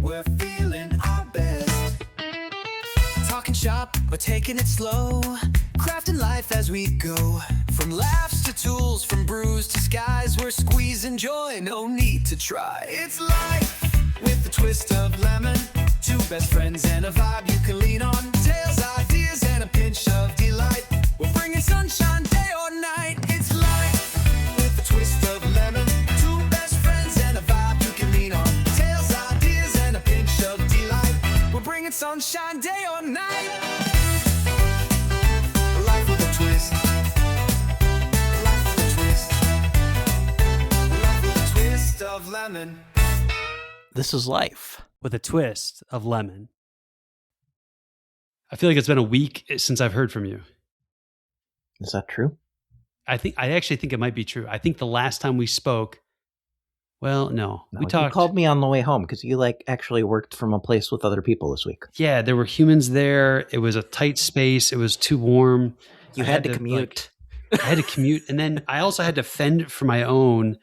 we're feeling our best. Talking shop, but taking it slow. Crafting life as we go. From laughs to tools, from brews to skies, we're squeezing joy, no need to try. It's life with a twist of lemon. Two best friends and a vibe you can lean on. Tales, ideas, and a pinch of delight. We're bringing sunshine day or night. It's life with a twist of lemon. Two best friends and a vibe you can lean on. Tales, ideas, and a pinch of delight. We're bringing sunshine day or night. Life with a twist. Life with a twist. Life with a twist of lemon. This is life. With a twist of lemon. I feel like it's been a week since I've heard from you. Is that true? I actually think it might be true. I think the last time we spoke, well, no, we You talked. called me on the way home because you actually worked from a place with other people this week. Yeah, there were humans there. It was a tight space. It was too warm. You had to commute. I had to commute. And then I also had to fend for my own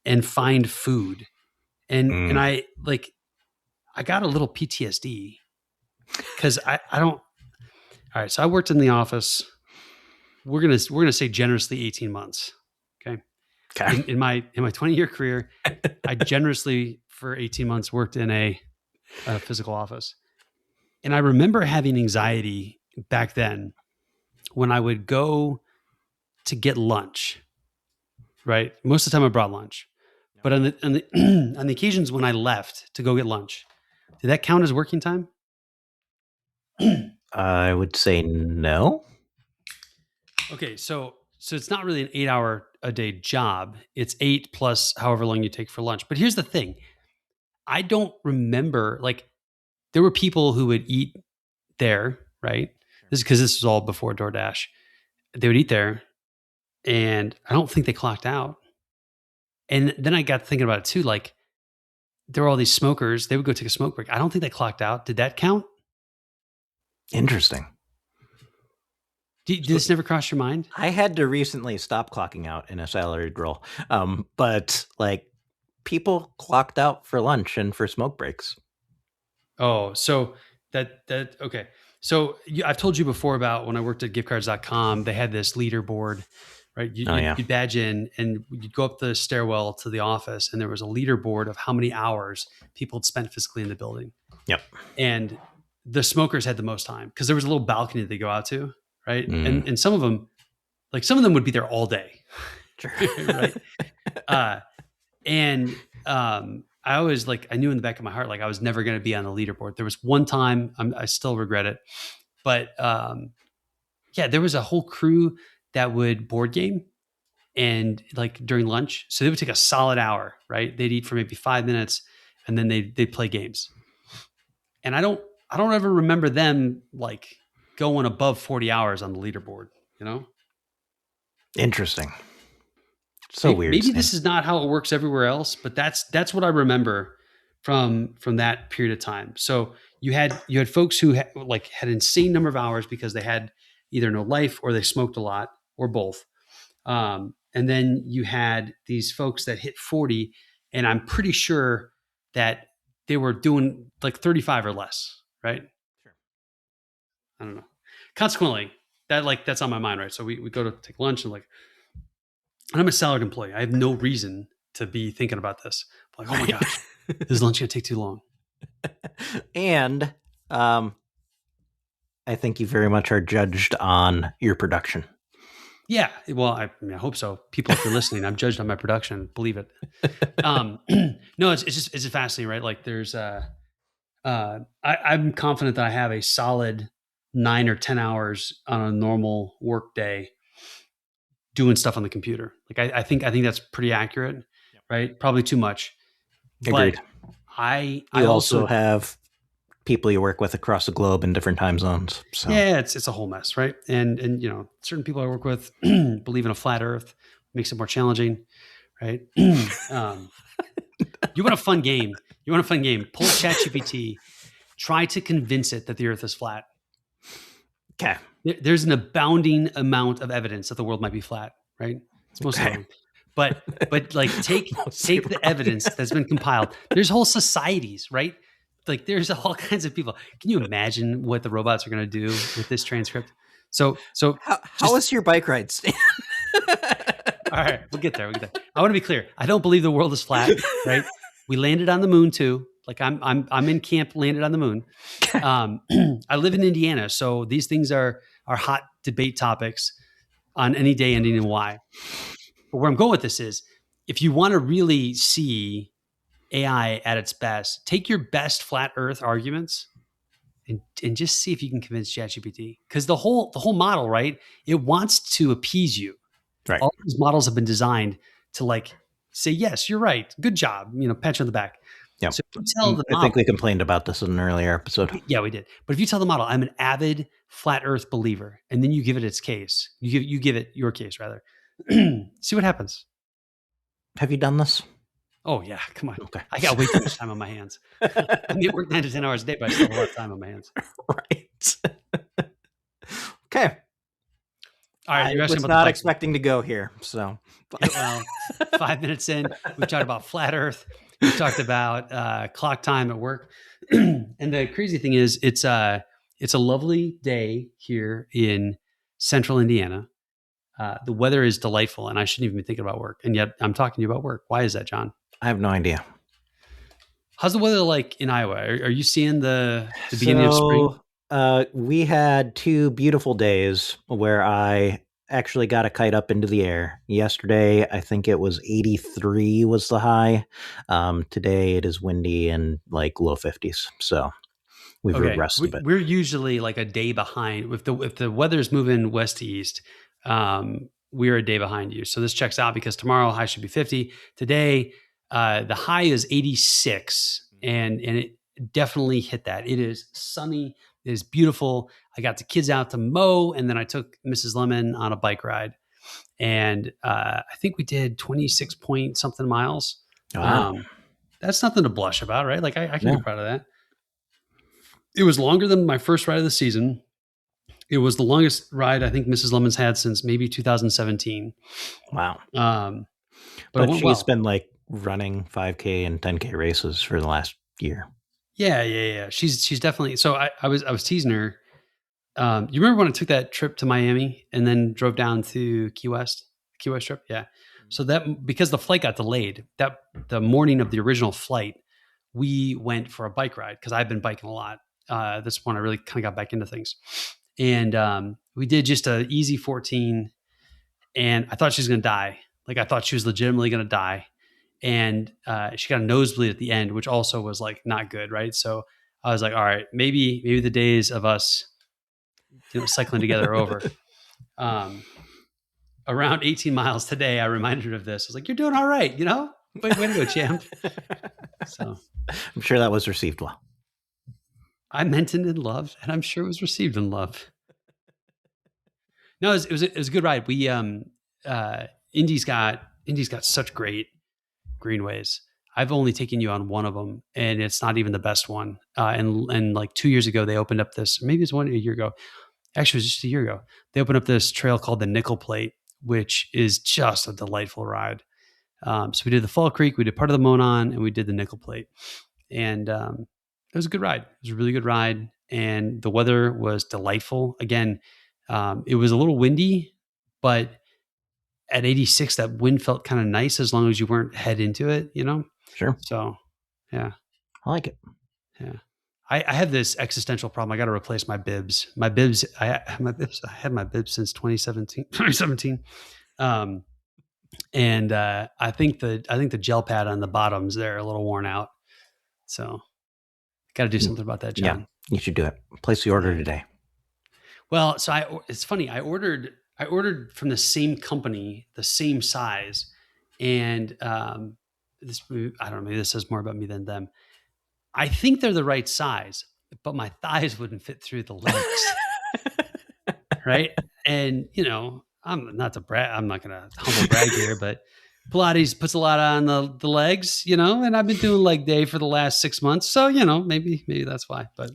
and find food. And I got a little PTSD because I don't. All right, so I worked in the office. We're gonna say generously 18 months. Okay. In my 20-year career, I generously for 18 months worked in a physical office, and I remember having anxiety back then when I would go to get lunch. Right, most of the time I brought lunch, but on the occasions when I left to go get lunch. Did that count as working time? I would say no. Okay, so it's not really an 8-hour a day job. It's 8 plus however long you take for lunch. But here's the thing. I don't remember, there were people who would eat there, right? This is because this was all before DoorDash. They would eat there, and I don't think they clocked out. And then I got thinking about it too, there were all these smokers. They would go take a smoke break. I don't think they clocked out. Did that count? Interesting. Did this never cross your mind? I had to recently stop clocking out in a salaried role. But people clocked out for lunch and for smoke breaks. Oh, so okay. So I've told you before about when I worked at giftcards.com, they had this leaderboard, right? You'd badge in and you'd go up the stairwell to the office, and there was a leaderboard of how many hours people had spent physically in the building. Yep. And the smokers had the most time because there was a little balcony that they go out to, right? And some of them would be there all day. Sure. Right. I always I knew in the back of my heart, I was never going to be on the leaderboard. There was one time, I still regret it, but there was a whole crew that would board game and during lunch. So they would take a solid hour, right? They'd eat for maybe 5 minutes and then they'd play games. And I don't ever remember them going above 40 hours on the leaderboard, you know? Interesting. So weird. Maybe this is not how it works everywhere else, but that's what I remember from that period of time. So you had folks who had insane number of hours because they had either no life or they smoked a lot or both. And then you had these folks that hit 40, and I'm pretty sure that they were doing 35 or less, right? Sure. I don't know. Consequently, that's on my mind, right? So we go to take lunch and I'm a salaried employee. I have no reason to be thinking about this. Oh my gosh, this lunch going to take too long. And I think you very much are judged on your production. Yeah, well, I hope so. People, if you're listening, I'm judged on my production. Believe it. No, it's just fascinating, right? There's I'm confident that I have a solid 9 or 10 hours on a normal work day doing stuff on the computer. I think that's pretty accurate, right? Probably too much. Agreed. But I also have people you work with across the globe in different time zones. So. Yeah, it's a whole mess, right? And certain people I work with believe in a flat Earth, makes it more challenging, right? You want a fun game? Pull ChatGPT, try to convince it that the Earth is flat. Okay. There's an abounding amount of evidence that the world might be flat, right? It's mostly wrong. But take the evidence that's been compiled. There's whole societies, right? like there's all kinds of people. Can you imagine what the robots are going to do with this transcript? So How was your bike ride, Stan? all right, we'll get there. I want to be clear. I don't believe the world is flat, right? We landed on the moon too. Like I'm in camp, landed on the moon. I live in Indiana, so these things are hot debate topics on any day ending in Y. But where I'm going with this is, if you want to really see AI at its best, take your best flat Earth arguments and just see if you can convince ChatGPT. Because the whole model, right? It wants to appease you. Right. All these models have been designed to like say, yes, you're right. Good job. Pat you on the back. Yeah. So if you tell the I think we complained about this in an earlier episode. Yeah, we did. But if you tell the model, I'm an avid flat Earth believer, and then you give it its case, you give it your case rather, see what happens. Have you done this? Oh yeah, come on. Okay. I got way too much time on my hands. I mean, I work 9 to 10 hours a day, but I still have a lot of time on my hands. Right. Okay. All right, I was not expecting to go here. So, well, 5 minutes in, we've talked about flat Earth. We've talked about clock time at work, and the crazy thing is, it's a lovely day here in Central Indiana. The weather is delightful, and I shouldn't even be thinking about work, and yet I'm talking to you about work. Why is that, John? I have no idea. How's the weather like in Iowa? Are you seeing the beginning of spring? We had 2 beautiful days where I actually got a kite up into the air. Yesterday, I think it was 83 was the high. Today it is windy and like low 50s. So we've regressed a bit. We're usually like a day behind. If the weather's moving west to east, we're a day behind you. So this checks out because tomorrow high should be 50. Today, the high is 86, and it definitely hit that. It is sunny. It is beautiful. I got the kids out to mow, and then I took Mrs. Lemon on a bike ride. And I think we did 26 point something miles. Wow. That's nothing to blush about, right? Like I can be proud of that. It was longer than my first ride of the season. It was the longest ride I think Mrs. Lemon's had since maybe 2017. Wow. But she's been like running 5K and 10K races for the last year. Yeah. She's definitely. So I was teasing her. You remember when I took that trip to Miami and then drove down to Key West trip? Yeah. So that, because the flight got delayed, that the morning of the original flight, we went for a bike ride because I've been biking a lot. This one I really kind of got back into things, and we did just an easy 14. And I thought she was going to die. Like I thought she was legitimately going to die. And she got a nosebleed at the end, which also was like not good, right? So I was like, all right, maybe the days of us, cycling together are over. Around 18 miles today, I reminded her of this. I was like, "You're doing all right, Way to go, champ." So I'm sure that was received well. I meant it in love, and I'm sure it was received in love. No, it was a good ride. We Indy's got such great greenways. I've only taken you on one of them, and it's not even the best one. And like 2 years ago, they opened up this. Maybe it's a year ago. Actually, it was just a year ago. They opened up this trail called the Nickel Plate, which is just a delightful ride. So we did the Fall Creek, we did part of the Monon, and we did the Nickel Plate, and it was a good ride. It was a really good ride, and the weather was delightful. Again, it was a little windy, but at 86, that wind felt kind of nice as long as you weren't head into it, Sure. So, yeah. I like it. Yeah. I have this existential problem. I got to replace my bibs. I had my bibs since 2017. And I think the gel pad on the bottoms, they're a little worn out. So got to do something about that, John. Yeah, you should do it. Place the order today. Well, so it's funny. I ordered from the same company, the same size, and this, I don't know, maybe this says more about me than them. I think they're the right size, but my thighs wouldn't fit through the legs. Right. And, I'm not going to humble brag here, but Pilates puts a lot on the legs, and I've been doing leg day for the last 6 months. So, maybe that's why, but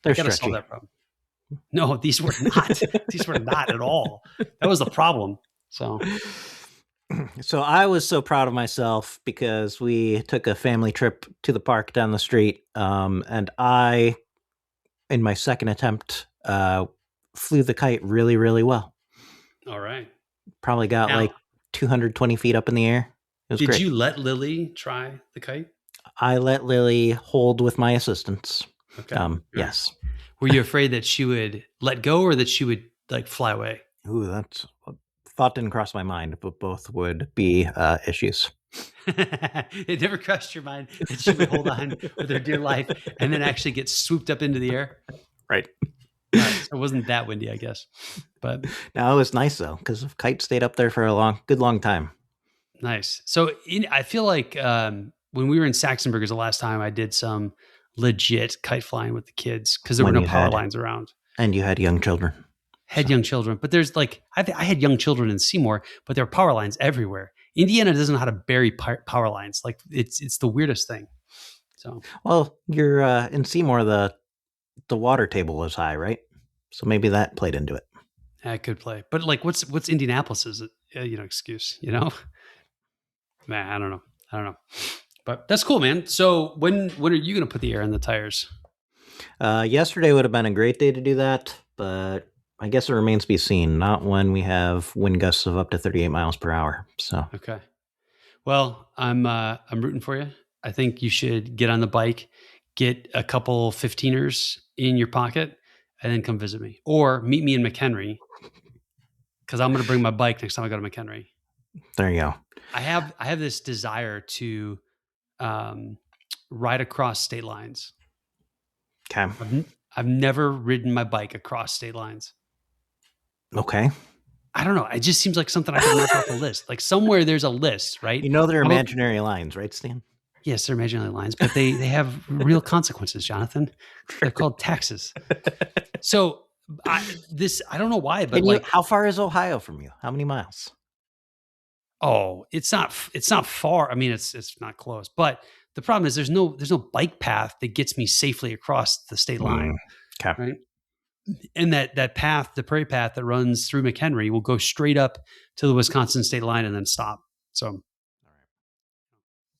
they're I got to solve that problem. No, these were not. These were not at all. That was the problem. So, So I was so proud of myself because we took a family trip to the park down the street, and I, in my second attempt, flew the kite really, really well. All right. Probably got Now, like 220 feet up in the air. It was did great. you let Lily try the kite? I let Lily hold with my assistance. Okay. All right. Yes. Were you afraid that she would let go or that she would like fly away? Ooh, that's thought didn't cross my mind, but both would be issues. It never crossed your mind that she would hold on with her dear life and then actually get swooped up into the air. Right. All right, so it wasn't that windy, I guess. But Now it was nice though, because the kite stayed up there for a good long time. nice. So I feel like when we were in Saxonburg is the last time I did some legit kite flying with the kids because there were When no you power had- lines around. And you had young children. Had young children, but there's like I had young children in Seymour, but there are power lines everywhere. Indiana doesn't know how to bury power lines. Like it's the weirdest thing. So Well, you're in Seymour. The water table was high, right? So maybe that played into it. I could play, but like what's Indianapolis' excuse? Man, I don't know, but that's cool, man. So when are you gonna put the air in the tires? Yesterday would have been a great day to do that, but I guess it remains to be seen. Not when we have wind gusts of up to 38 miles per hour. So Okay. Well, I'm rooting for you. I think you should get on the bike, get a couple 15ers in your pocket, and then come visit me, or meet me in McHenry because I'm going to bring my bike next time I go to McHenry. there you go. I have this desire to ride across state lines. Okay. I've never ridden my bike across state lines. Okay. I don't know. It just seems like something I can knock off the list. Like somewhere there's a list, right? You know they're How about- imaginary lines, right, Stan? Yes, they're imaginary lines, but they have real consequences, Jonathan. They're called taxes. So I don't know why, but like, how far is Ohio from you? How many miles? oh, it's not far. I mean, it's not close, but the problem is there's no bike path that gets me safely across the state line. Okay. Right. And that path, the prairie path that runs through McHenry will go straight up to the Wisconsin state line and then stop. So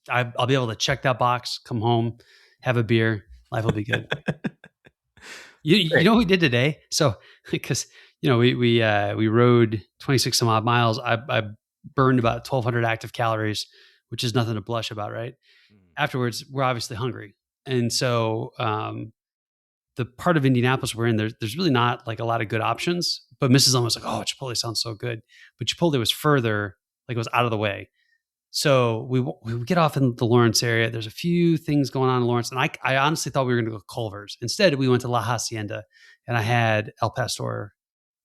I'll be able to check that box, come home, have a beer. Life will be good. You know what we did today? So because we rode 26 some odd miles. I burned about 1,200 active calories, which is nothing to blush about, right? Afterwards, we're obviously hungry, and so the part of Indianapolis we're in, there's really not like a lot of good options. But Mrs. Lum was like, "Oh, Chipotle sounds so good," but Chipotle was further, like it was out of the way. So we get off in the Lawrence area. There's a few things going on in Lawrence, and I honestly thought we were going to go Culver's. Instead, we went to La Hacienda, and I had El Pastor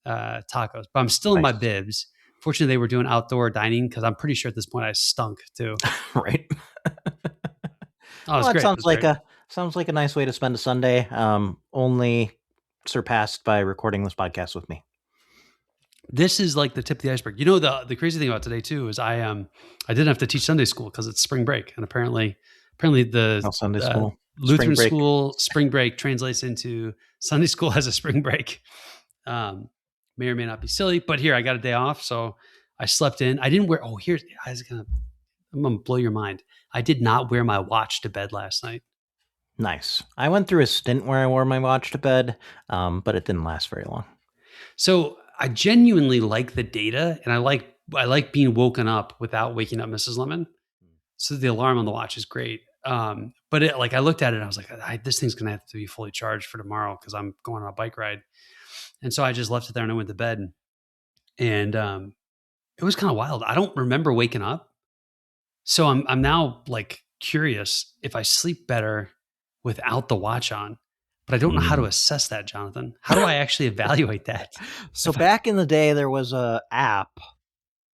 tacos. But I'm still in my bibs. Fortunately, they were doing outdoor dining because I'm pretty sure at this point I stunk too. Right. Oh, Well, great. sounds like a nice way to spend a Sunday. Only surpassed by recording this podcast with me. This is like the tip of the iceberg. You know, the crazy thing about today too is I didn't have to teach Sunday school because it's spring break, and apparently the Sunday school, Lutheran school spring break translates into Sunday school has a spring break. May or may not be silly, but here I got a day off, so I slept in. I didn't wear. Oh, I'm gonna blow your mind. I did not wear my watch to bed last night. Nice. I went through a stint where I wore my watch to bed, but it didn't last very long. So I genuinely like the data, and I like being woken up without waking up Mrs. Lemon. So the alarm on the watch is great. But I looked at it and I was like, this thing's going to have to be fully charged for tomorrow because I'm going on a bike ride. And so I just left it there and I went to bed. And it was kind of wild. I don't remember waking up. So I'm now like curious if I sleep better without the watch on. But I don't know how to assess that, Jonathan. How do I actually evaluate that? So back in the day, there was a app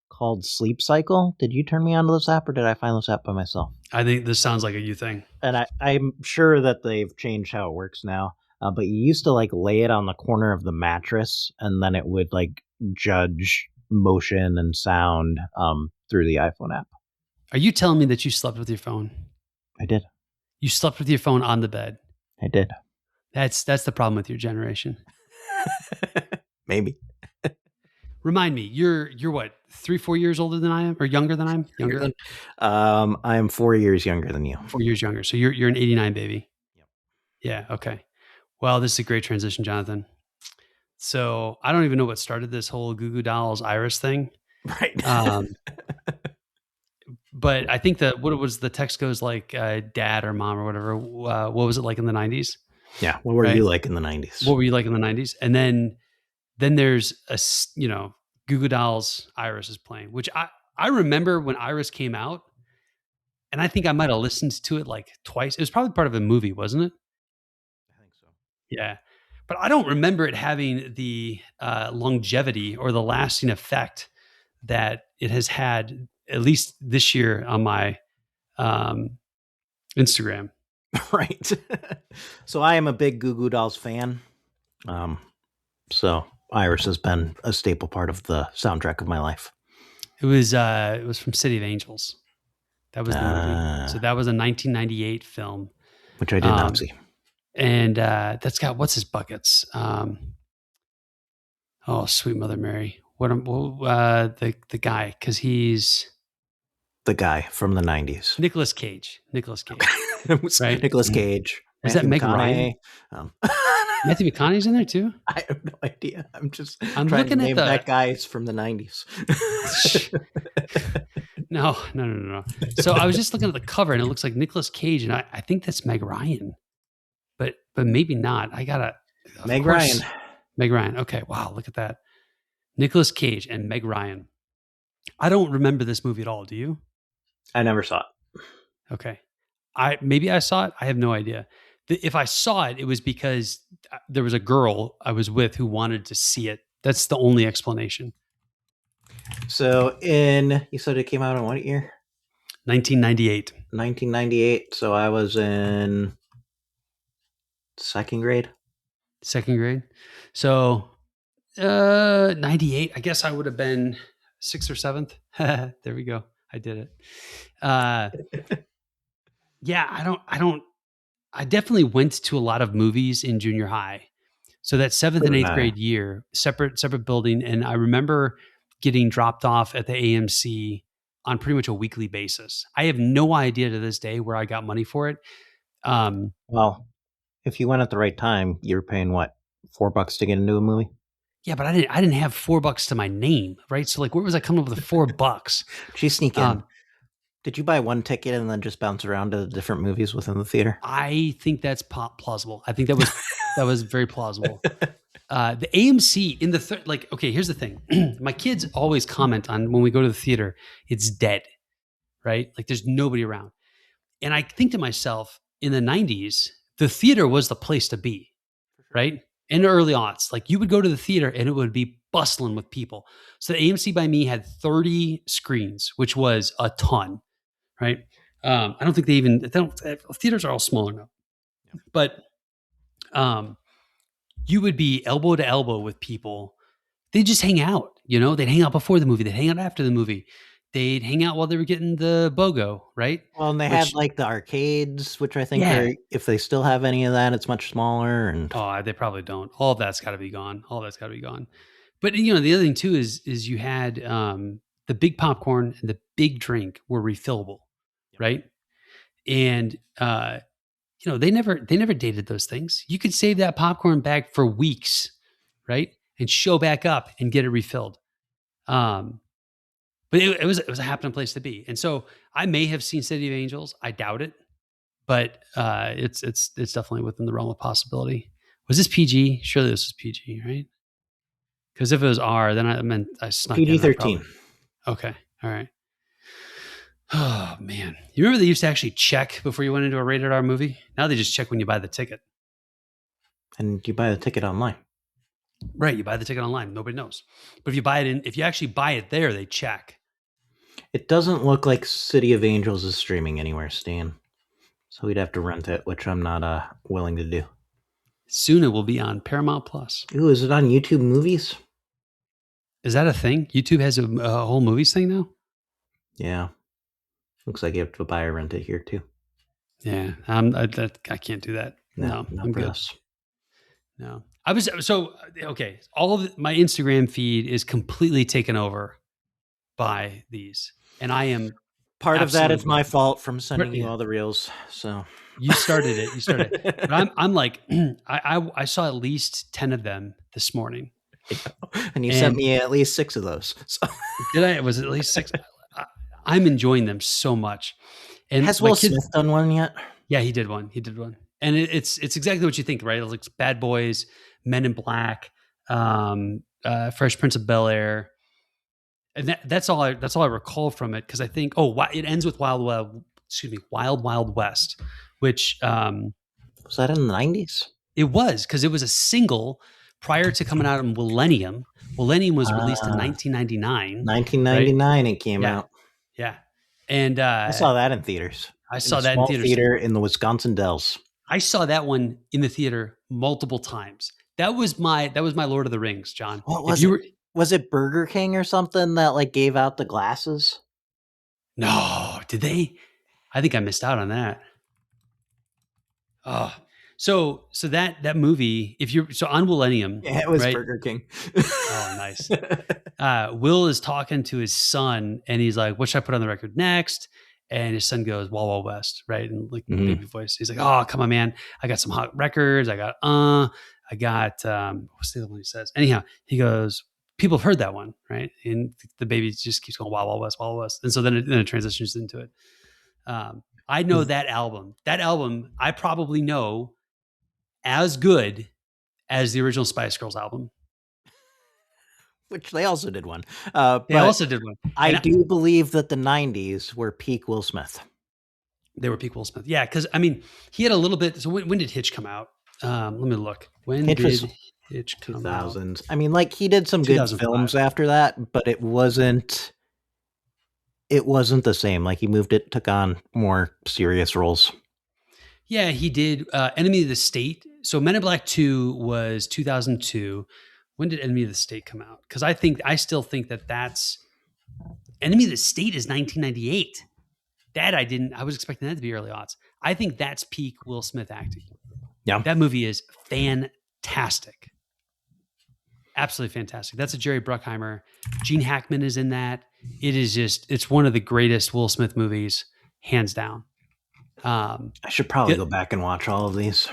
called Sleep Cycle. Did you turn me on to this app, or did I find this app by myself? I think this sounds like a you thing. And I'm sure that they've changed how it works now. But you used to like lay it on the corner of the mattress, and then it would like judge motion and sound through the iPhone app. Are you telling me that you slept with your phone? I did. You slept with your phone on the bed. I did. That's the problem with your generation. Maybe. Remind me, you're what, 3-4 years older than I am, or younger than I am? Younger, I'm 4 years younger than you. 4 years younger. So you're an '89 baby. Yep. Yeah. Okay. Well, this is a great transition, Jonathan. So I don't even know what started this whole Goo Goo Dolls Iris thing. Right. But I think that what it was, the text goes like, dad or mom or whatever. What was it like in the '90s? Yeah. What were Right. you like in the 90s? What were you like in the '90s? And then there's Goo Goo Dolls Iris is playing, which I remember when Iris came out, and I think I might have listened to it like twice. It was probably part of a movie, wasn't it? I think so. Yeah. But I don't remember it having the longevity or the lasting effect that it has had, at least this year, on my Instagram. Right. So I am a big Goo Goo Dolls fan. So Iris has been a staple part of the soundtrack of my life. It was from City of Angels. That was the movie. So that was a 1998 film, which I did not see. And that's got, what's his buckets? Oh, sweet Mother Mary. The guy, because he's the guy from the 90s. Nicolas Cage. Right? Nicolas Cage. Is that Meg Ryan? Matthew McConaughey's in there too? I have no idea. I'm trying looking to name at that guy's from the 90s. No. So I was just looking at the cover, and it looks like Nicolas Cage, and I think that's Meg Ryan, but maybe not. I gotta Meg Ryan. Meg Ryan. Okay. Wow. Look at that. Nicolas Cage and Meg Ryan. I don't remember this movie at all. Do you? I never saw it. Okay. Maybe I saw it. I have no idea. If I saw it, it was because there was a girl I was with who wanted to see it. That's the only explanation. So you said it came out in what year? 1998. 1998. So I was in second grade. So 98. I guess I would have been 6th or 7th. There we go. I did it. Yeah, I definitely went to a lot of movies in junior high. So that 7th and 8th grade year, separate building. And I remember getting dropped off at the AMC on pretty much a weekly basis. I have no idea to this day where I got money for it. Well, if you went at the right time, you were paying what, $4 to get into a movie? Yeah, but I didn't have $4 to my name, right? So like, where was I coming up with the $4? She's sneaking. Did you buy one ticket and then just bounce around to the different movies within the theater? I think that's plausible. I think that was very plausible. The AMC in the okay, here's the thing. My kids always comment on when we go to the theater, it's dead, right? Like there's nobody around. And I think to myself, in the 90s, the theater was the place to be, right? In the early aughts, like you would go to the theater and it would be bustling with people. So the AMC by me had 30 screens, which was a ton, right? I don't think theaters are all smaller now, but you would be elbow to elbow with people. They'd just hang out, they'd hang out before the movie. They'd hang out after the movie. They'd hang out while they were getting the BOGO, right? Well, and they had like the arcades, which I think are, if they still have any of that, it's much smaller. And they probably don't. All of that's got to be gone. But the other thing too is you had the big popcorn and the big drink were refillable, right? And they never dated those things. You could save that popcorn bag for weeks, right? And show back up and get it refilled. But it was a happening place to be. And so I may have seen City of Angels. I doubt it, but it's definitely within the realm of possibility. Was this PG? Surely this was PG, right? Because if it was R, then I snuck PG-13. Okay, all right. Oh man, you remember they used to actually check before you went into a rated R movie? Now they just check when you buy the ticket. And you buy the ticket online. Right, you buy the ticket online. Nobody knows. But if you actually buy it there, they check. It doesn't look like City of Angels is streaming anywhere, Stan. So we'd have to rent it, which I'm not willing to do. Soon it will be on Paramount Plus. Ooh, is it on YouTube Movies? Is that a thing? YouTube has a whole movies thing now? Yeah. Looks like you have to buy or rent it here too. Yeah, I can't do that. No, not I'm for good. us. No. I was so okay. All of my Instagram feed is completely taken over by these, and I am Part of that is absolutely my fault from sending you yeah. all the reels. So You started it. You started it. But I'm like I saw at least 10 of them this morning. and you sent And me at least 6 of those. So did I? Was it at least 6? I, I'm enjoying them so much. And has my Will kid, Smith done one yet? yeah, he did one. He did one. And it's exactly what you think, right? It's like Bad Boys, Men in Black, Fresh Prince of Bel-Air. And that's all I recall from it because I think it ends with Wild Wild West, which Was that in the 90s? it was because it was a single prior to coming out in Millennium. Millennium was released in 1999, right? 1999 it came Yeah, out. yeah. And I saw that in theaters. I In a saw that in small theaters. theater in the Wisconsin Dells. I saw that one in the theater multiple times. That was my Lord of the Rings, John. What If was you it? were Was it Burger King or something that like gave out the glasses? no, did they? I think I missed out on that. Oh, so that movie, if you're so on Millennium, Yeah, it was right? Burger King. Oh, nice. Will is talking to his son, and he's like, "What should I put on the record next?" And his son goes, "Wild Wild West," right? And like Mhm. baby voice, he's like, "Oh, come on, man! I got some hot records. I got what's the other one he says?" Anyhow, he goes, "People have heard that one, right?" And the baby just keeps going, "Wild Wild West, Wild Wild West," and so then it transitions into it. I know that album. That album, I probably know as good as the original Spice Girls album. Which they also did one. They But also did one. I And do believe that the 90s were peak Will Smith. they were peak Will Smith. Yeah, because I mean, he had a little bit. So when did Hitch come out? Let me look. When Hitch was did Hitch come out? 2000s. I mean, like he did some good 2005. films after that, but it wasn't the same. Like he took on more serious roles. Yeah, he did. Enemy of the State. So Men in Black 2 was 2002. When did Enemy of the State come out? Because I still think that's Enemy of the State is 1998. That I was expecting that to be early odds. I think that's peak Will Smith acting. Yeah. That movie is fantastic. Absolutely fantastic. That's a Jerry Bruckheimer. Gene Hackman is in that. It's one of the greatest Will Smith movies, hands down. I should probably go back and watch all of these.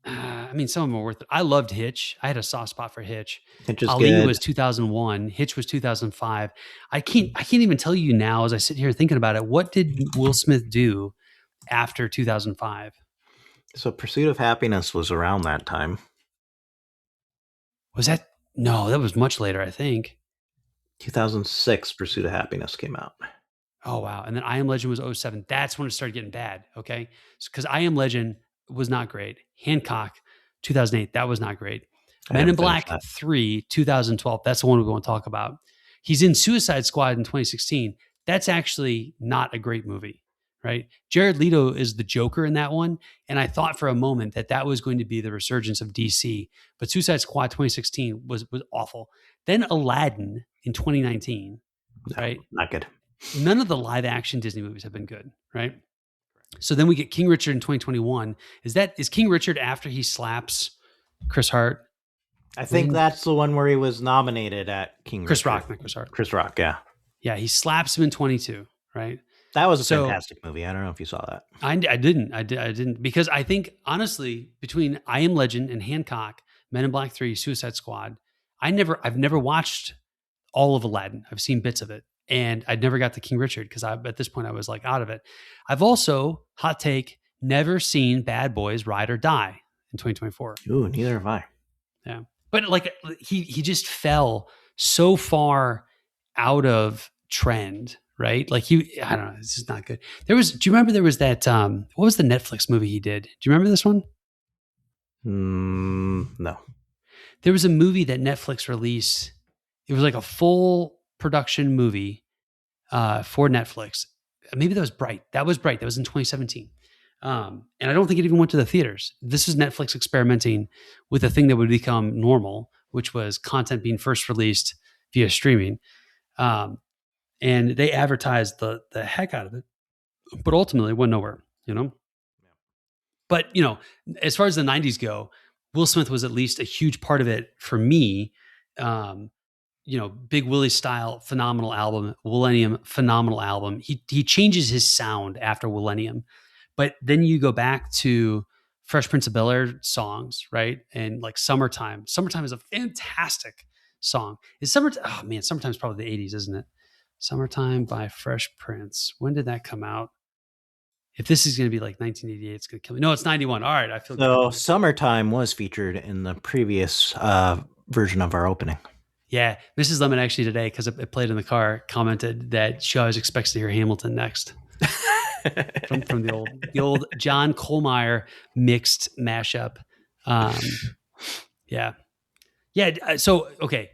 I mean, some of them are worth it. I loved Hitch. I had a soft spot for Hitch. Hitch is Ali good. was 2001. Hitch was 2005. I can't even tell you now as I sit here thinking about it. What did Will Smith do after 2005? So Pursuit of Happiness was around that time. Was that? No, that was much later, I think. 2006 Pursuit of Happiness came out. Oh, wow. And then I Am Legend was 07. That's when it started getting bad. Okay. Because I Am Legend was not great. Hancock, 2008. That was not great. Men in Black 3, 2012. That's the one we want to talk about. He's in Suicide Squad in 2016. That's actually not a great movie, right? Jared Leto is the Joker in that one. And I thought for a moment that was going to be the resurgence of DC. But Suicide Squad 2016 was awful. Then Aladdin in 2019, right? Not good. None of the live action Disney movies have been good, right? So then we get King Richard in 2021. Is King Richard after he slaps Chris Hart? I think that's the one where he was nominated at King Chris Richard. Rock, not Chris Hart. Chris Rock, yeah. Yeah, he slaps him in 22, right? That was a fantastic movie. I don't know if you saw that. I didn't because I think honestly between I Am Legend and Hancock, Men in Black 3, Suicide Squad, I've never watched all of Aladdin. I've seen bits of it. And I'd never got to King Richard because at this point I was like out of it. I've also, hot take, never seen Bad Boys Ride or Die in 2024. Ooh, neither have I. Yeah. But like he just fell so far out of trend, right? Like I don't know, this is not good. Do you remember there was that, what was the Netflix movie he did? Do you remember this one? No. There was a movie that Netflix released. It was like a full production movie for Netflix. Maybe that was Bright. That was Bright. That was in 2017. And I don't think it even went to the theaters. This is Netflix experimenting with a thing that would become normal, which was content being first released via streaming. And they advertised the heck out of it, but ultimately it went nowhere, you know? But, as far as the 90s go, Will Smith was at least a huge part of it for me. Big Willie style, phenomenal album. Millennium, phenomenal album. He changes his sound after Millennium, but then you go back to Fresh Prince of Bel-Air songs, right? And like Summertime. Summertime is a fantastic song. Is Summertime? Oh man, Summertime's probably the 80s, isn't it? Summertime by Fresh Prince. When did that come out? If this is going to be like 1988, it's going to kill me. No, it's 91. All right, I feel So good. Summertime was featured in the previous version of our opening. Yeah, Mrs. Lemon actually today, because it played in the car, commented that she always expects to hear Hamilton next from the old John Colmeyer mixed mashup. Yeah. So okay,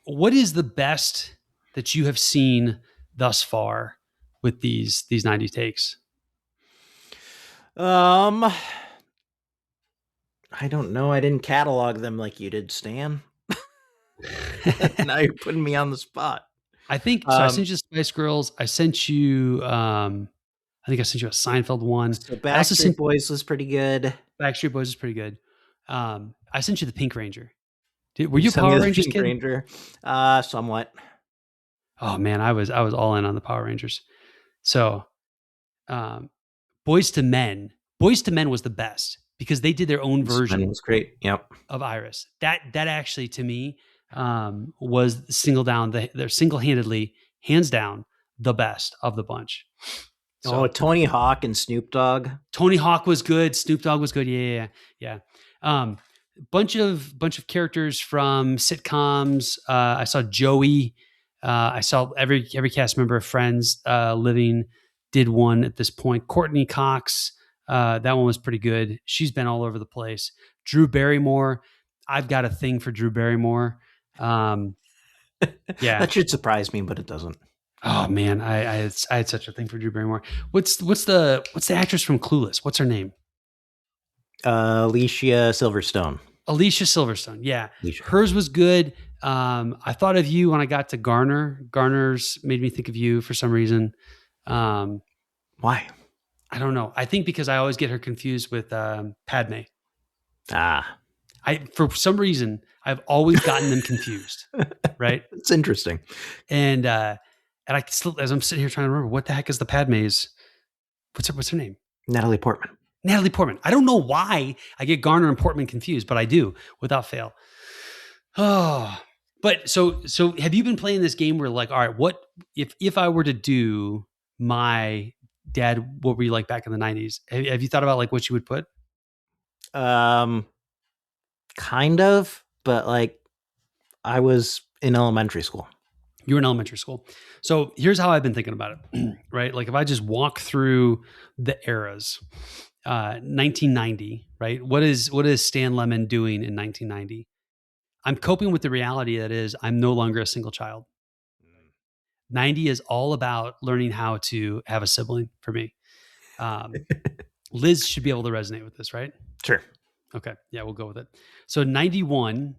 what is the best that you have seen thus far with these 90 takes? I don't know. I didn't catalog them like you did, Stan. Now you're putting me on the spot. I think so. I sent you Spice Girls. I sent you. I think I sent you a Seinfeld one. So Backstreet Boys was pretty good. Backstreet Boys is pretty good. I sent you the Pink Ranger. Were you a Power Rangers kid? Ranger? Somewhat. Oh man, I was all in on the Power Rangers. So, Boys to Men was the best because they did their own version. It was great. Yep. Of Iris. That actually to me was they're single-handedly, hands down, the best of the bunch. So, Tony Hawk and Snoop Dogg. Tony Hawk was good. Snoop Dogg was good. Yeah. Bunch of characters from sitcoms. I saw Joey. I saw every cast member of Friends living did one at this point. Courtney Cox. That one was pretty good. She's been all over the place. Drew Barrymore. I've got a thing for Drew Barrymore. Yeah, that should surprise me, but it doesn't. Oh man, I had such a thing for Drew Barrymore. What's the actress from Clueless? What's her name? Alicia Silverstone. Alicia Silverstone. Yeah, hers was good. I thought of you when I got to Garner. Garner's made me think of you for some reason. Why? I don't know. I think because I always get her confused with Padme. For some reason, I've always gotten them confused. Right? It's interesting. And I still, as I'm sitting here trying to remember, what the heck is the Padme's? What's her name? Natalie Portman. I don't know why I get Garner and Portman confused, but I do without fail. Oh, but so have you been playing this game where like, all right, what if I were to do my dad, what were you like back in the 90s? Have you thought about like what you would put? Kind of, but like I was in elementary school. You were in elementary school. So here's how I've been thinking about it, right? Like if I just walk through the eras, 1990, right? What is Stan Lemon doing in 1990? I'm coping with the reality that is I'm no longer a single child. 90 is all about learning how to have a sibling for me. Liz should be able to resonate with this, right? Sure. Okay. Yeah, we'll go with it. So 91,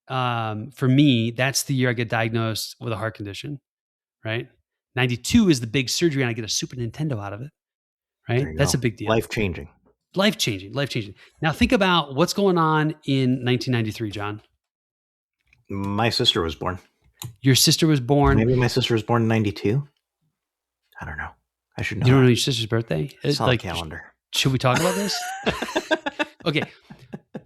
for me, that's the year I get diagnosed with a heart condition, right? 92 is the big surgery and I get a Super Nintendo out of it, right? That's a big deal. Life-changing. Now think about what's going on in 1993, John. My sister was born. Your sister was born. Maybe my sister was born in 92. I don't know. I should know. You don't know your sister's birthday? It's on the calendar. Should we talk about this? Okay.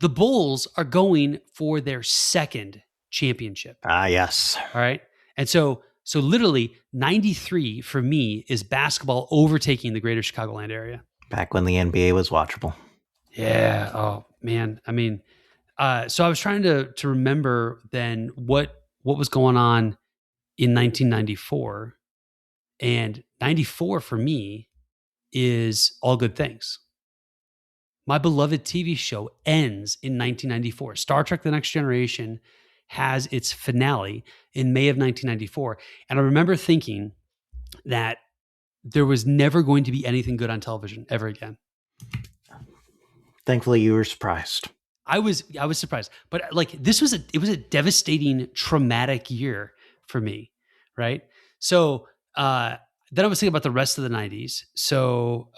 The Bulls are going for their second championship. Yes. All right. And so literally 93 for me is basketball overtaking the greater Chicagoland area. Back when the NBA was watchable. Yeah. Oh man. I mean, so I was trying to remember then what was going on in 1994, and 94 for me is All Good Things. My beloved TV show ends in 1994. Star Trek: The Next Generation has its finale in May of 1994. And I remember thinking that there was never going to be anything good on television ever again. Thankfully, you were surprised. I was surprised, but like it was a devastating, traumatic year for me, right? So then I was thinking about the rest of the 90s. So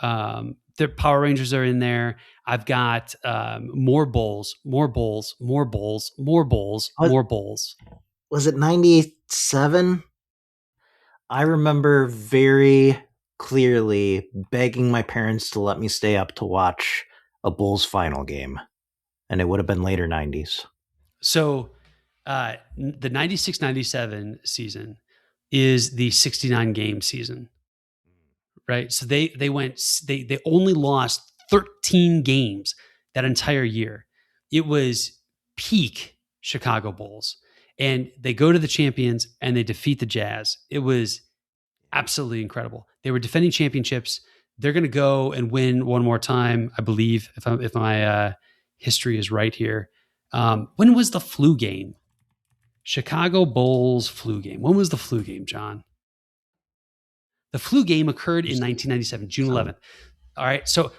the Power Rangers are in there. I've got more bowls, more bowls, more bowls, more bowls, more bowls. Was it 97? I remember very clearly begging my parents to let me stay up to watch a Bulls final game. And it would have been later 90s. So the 96-97 season is the 69 game season, right? So they only lost 13 games that entire year. It was peak Chicago Bulls. And they go to the champions and they defeat the Jazz. It was absolutely incredible. They were defending championships. They're going to go and win one more time, I believe, if my history is right here. When was the flu game? Chicago Bulls flu game. When was the flu game, John? The flu game occurred in 1997, June 11th. All right. So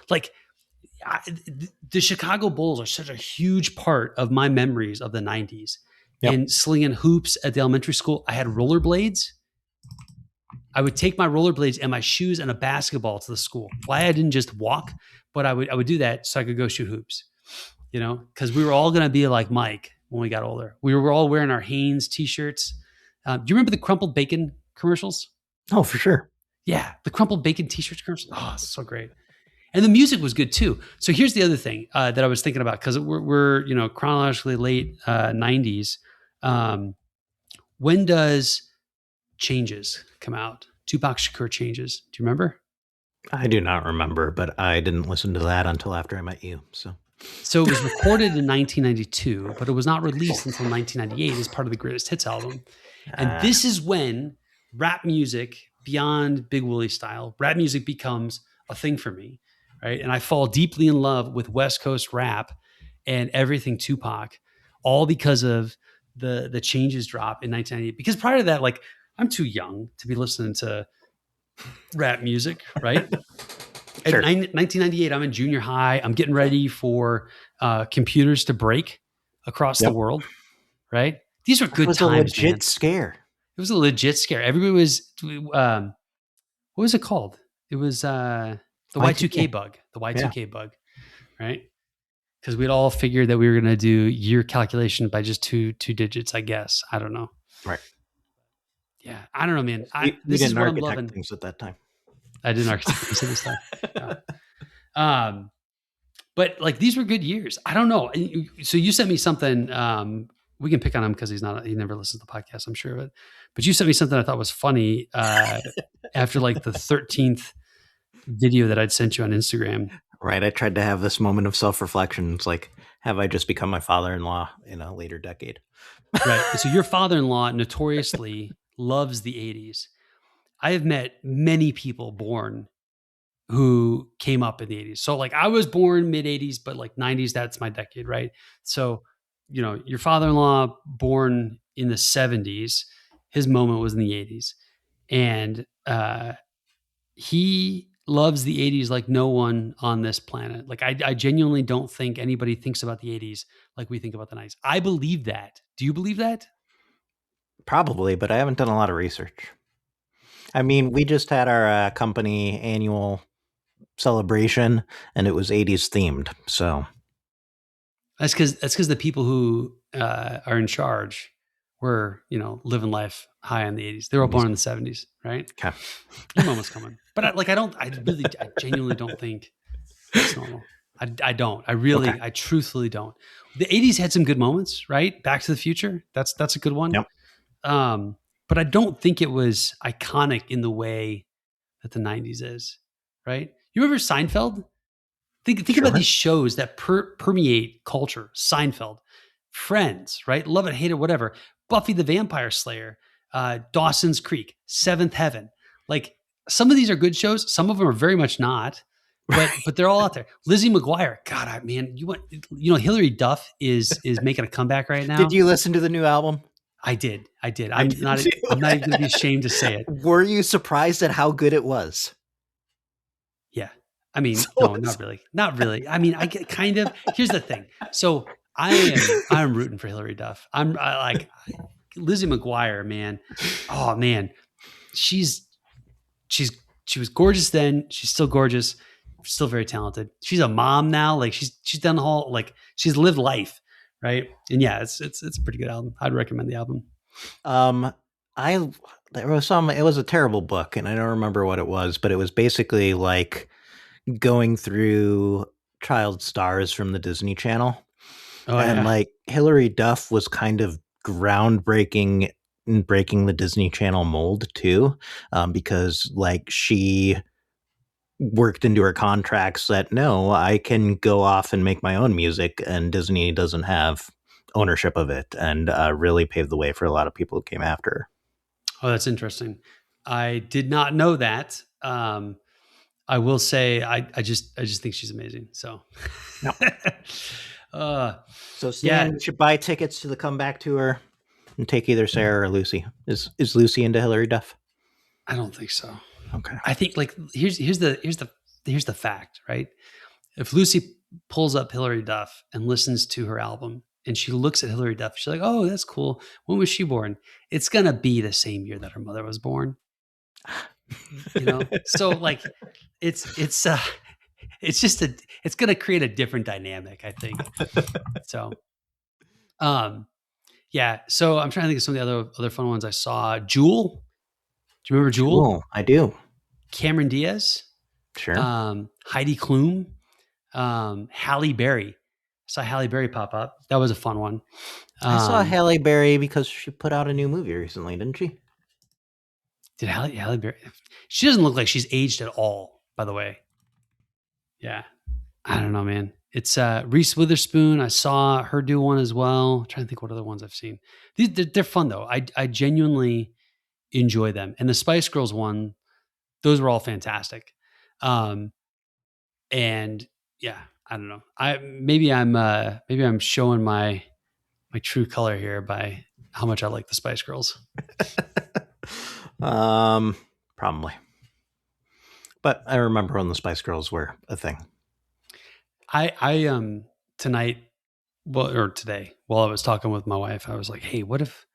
the Chicago Bulls are such a huge part of my memories of the 90s. Yep. And slinging hoops at the elementary school. I had rollerblades. I would take my rollerblades and my shoes and a basketball to the school. Why I didn't just walk, but I would do that so I could go shoot hoops. You know, because we were all going to be like Mike when we got older. We were all wearing our Hanes t-shirts. Do you remember the crumpled bacon commercials? Oh, for sure. Yeah, the crumpled bacon t-shirts commercials. Oh, so great. And the music was good too. So here's the other thing that I was thinking about, because we're chronologically late 90s. When does Changes come out? Tupac Shakur Changes. Do you remember? I do not remember, but I didn't listen to that until after I met you. So it was recorded in 1992, but it was not released until 1998 as part of the Greatest Hits album. And this is when rap music, beyond Big Willie style, rap music becomes a thing for me, right? And I fall deeply in love with West Coast rap and everything Tupac, all because of the Changes drop in 1998. Because prior to that, I'm too young to be listening to rap music, right? Sure. In 1998, I'm in junior high. I'm getting ready for computers to break across the world, right? These were good times. It was a legit scare. It was a legit scare. Everybody was, what was it called? It was the Y2K bug, bug, right? Because we'd all figured that we were going to do year calculation by just two digits, I guess. I don't know. Right. Yeah, I don't know, man. This is what I'm loving. Things at that time. I didn't architect things at this time. Yeah. But these were good years. I don't know. So you sent me something. We can pick on him because he never listens to the podcast, I'm sure of it. But you sent me something I thought was funny after the 13th video that I'd sent you on Instagram. Right. I tried to have this moment of self-reflection. It's like, have I just become my father-in-law in a later decade? Right. So your father-in-law notoriously loves the 80s. I have met many people born who came up in the 80s. So I was born mid 80s, but 90s, that's my decade, right? So, your father-in-law born in the 70s, his moment was in the 80s. And he loves the 80s like no one on this planet. I genuinely don't think anybody thinks about the 80s like we think about the 90s. I believe that. Do you believe that? Probably, but I haven't done a lot of research. I mean, we just had our company annual celebration, and it was 80s themed. So that's because the people who are in charge were, living life high in the 80s. They were all born in the 70s, right? Okay. Your moment's coming. But I genuinely don't think it's normal. I don't. I truthfully don't. The 80s had some good moments, right? Back to the Future. That's a good one. Yep. But I don't think it was iconic in the way that the 90s is, right? You remember Seinfeld? Think about these shows that permeate culture. Seinfeld, Friends, right? Love it, hate it, whatever. Buffy the Vampire Slayer, Dawson's Creek, Seventh Heaven. Some of these are good shows. Some of them are very much not, but they're all out there. Lizzie McGuire. God, man, Hilary Duff is making a comeback right now. Did you listen to the new album? I did. I'm not even going to be ashamed to say it. Were you surprised at how good it was? Yeah. I mean, no, not really. Not really. I mean, I get kind of, here's the thing. So I'm rooting for Hilary Duff. I Lizzie McGuire, man. Oh man. She was gorgeous then. She's still gorgeous. still very talented. She's a mom now. Like she's done the whole, like she's lived life, right? And yeah, it's a pretty good album. I'd recommend the album. I there was it was a terrible book, and I don't remember what it was, but it was basically like going through child stars from the Disney Channel. Oh, and yeah. like Hilary Duff was kind of groundbreaking in breaking the Disney Channel mold too, because like she worked into her contracts that no, I can go off and make my own music, and Disney doesn't have ownership of it, and really paved the way for a lot of people who came after her. Oh, that's interesting. I did not know that. I will say, I just think she's amazing. So, No. So Yeah. Stan should buy tickets to the comeback tour and take either Sarah or Lucy. Is Lucy into Hilary Duff? I don't think so. Okay. I think like here's the fact, right? If Lucy pulls up Hilary Duff and listens to her album and she looks at Hilary Duff, she's like, "Oh, that's cool. When was she born?" It's gonna be the same year that her mother was born. You know, so like it's gonna create a different dynamic, I think. So, yeah. So I'm trying to think of some of the other fun ones I saw. Jewel. Do you remember Jewel? Cool. I do. Cameron Diaz. Sure. Heidi Klum. Halle Berry. I saw Halle Berry pop up. That was a fun one. I saw Halle Berry because she put out a new movie recently, didn't she? Did Halle Berry? She doesn't look like she's aged at all, by the way. Yeah. I don't know, man. It's Reese Witherspoon. I saw her do one as well. I'm trying to think what other ones I've seen. They're fun though. I genuinely enjoy them. And the Spice Girls one, those were all fantastic. And yeah, I don't know. Maybe I'm showing my true color here by how much I like the Spice Girls. Probably. But I remember when the Spice Girls were a thing. I tonight, or today, while I was talking with my wife, I was like, "Hey, what if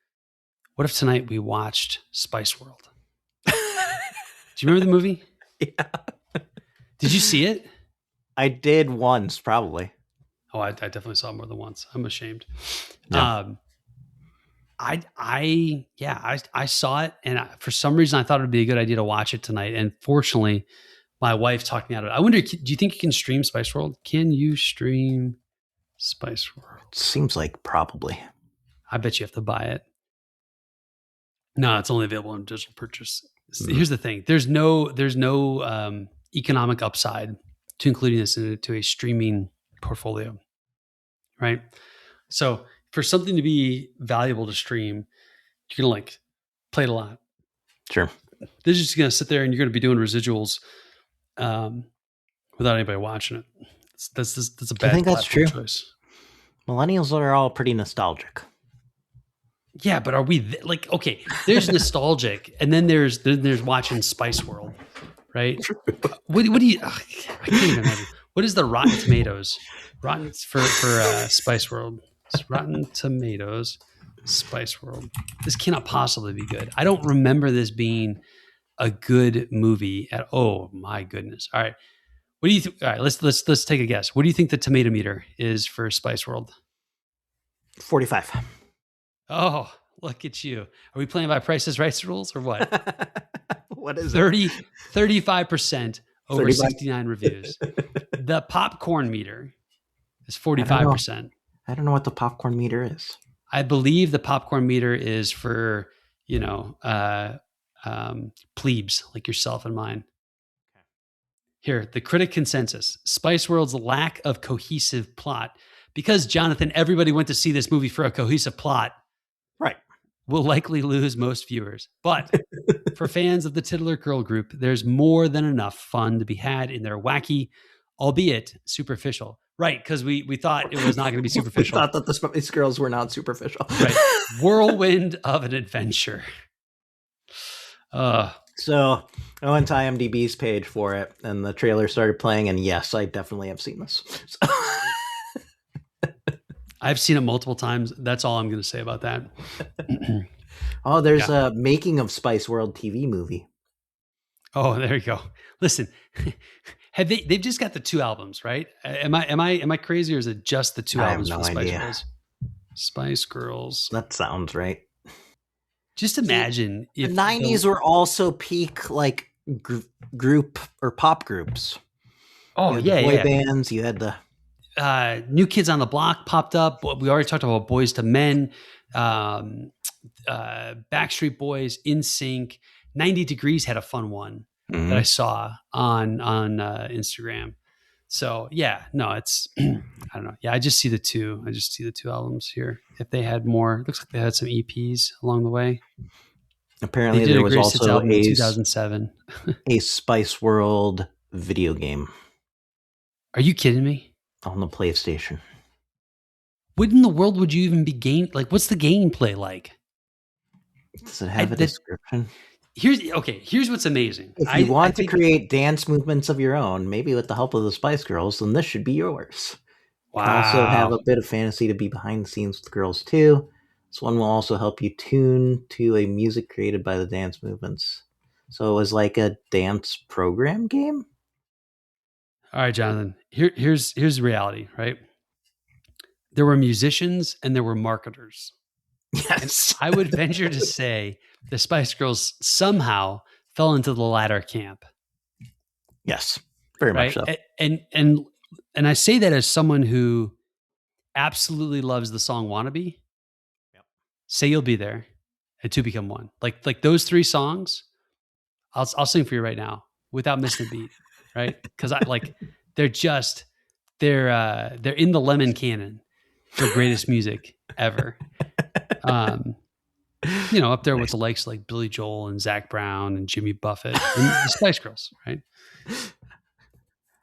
tonight we watched Spice World?" Do you remember the movie? Yeah. Did you see it? I did once, probably. Oh, I definitely saw it more than once. I'm ashamed. Yeah. I saw it, and for some reason I thought it would be a good idea to watch it tonight. And fortunately, my wife talked me out of it. I wonder, do you think you can stream Spice World? Can you stream Spice World? Seems like probably. I bet you have to buy it. No, it's only available in digital purchase. Here's the thing: there's no economic upside to including this into a streaming portfolio, right? So for something to be valuable to stream, you're gonna like play it a lot. Sure. They're just gonna sit there and you're gonna be doing residuals without anybody watching it. That's a bad. I think that's true. Choice. Millennials are all pretty nostalgic. Yeah, but are we like, okay, there's nostalgic, and then there's watching Spice World, right? What do you? I can't even imagine. What is the Rotten Tomatoes? Rotten for Spice World. It's Rotten Tomatoes, Spice World. This cannot possibly be good. I don't remember this being a good movie at. Oh my goodness! All right, what do you think? All right, let's take a guess. What do you think the tomato meter is for Spice World? 45. Oh, look at you. Are we playing by Price is Right rules or what? What is it? 35% over 35? 69 reviews. The popcorn meter is 45%. I don't know what the popcorn meter is. I believe the popcorn meter is for, plebes like yourself and mine. Here, the critic consensus. Spice World's lack of cohesive plot. Because, Jonathan, everybody went to see this movie for a cohesive plot. Right. Will likely lose most viewers. But for fans of the Titular Girl Group, there's more than enough fun to be had in their wacky, albeit superficial. Right, because we thought it was not going to be superficial. We thought that the Spice Girls were not superficial. Right. Whirlwind of an adventure. So I went to IMDb's page for it, and the trailer started playing, and yes, I definitely have seen this. I've seen it multiple times. That's all I'm going to say about that. Oh, there's a making of Spice World TV movie. Oh, there you go. Listen, they've just got the 2 albums, right? Am I crazy, or is it just the 2 I have albums for no the Spice idea. Girls? Spice Girls. That sounds right. Just See, imagine the if 90s were also peak like group or pop groups. Oh, you had yeah, the boy yeah. bands, you had the New Kids on the Block popped up. We already talked about Boys to Men, Backstreet Boys, NSYNC. 90 Degrees had a fun one that I saw on Instagram. So yeah, no, it's I don't know. Yeah, I just see the 2. I just see the 2 albums here. If they had more, it looks like they had some EPs along the way. Apparently, They did there a was greatest hits also album in 2007. a Spice World video game Are you kidding me? on the PlayStation. What in the world would you even be like? What's the gameplay like? Does it have a description? Here's what's amazing. If you want to create dance movements of your own, maybe with the help of the Spice Girls, then this should be yours. Wow. You can also have a bit of fantasy to be behind the scenes with the girls too. This one will also help you tune to a music created by the dance movements. So it was like a dance program game? All right, Jonathan. Here's the reality, right? There were musicians and there were marketers. Yes. And I would venture to say the Spice Girls somehow fell into the latter camp. Yes. Very much so. And I say that as someone who absolutely loves the song Wannabe. Yep. Say You'll Be There and Two Become One. Like those 3 songs, I'll sing for you right now without missing a beat, right? Because they're in the lemon cannon for greatest music ever. Up there with the likes like Billy Joel and Zach Brown and Jimmy Buffett and the Spice Girls, right?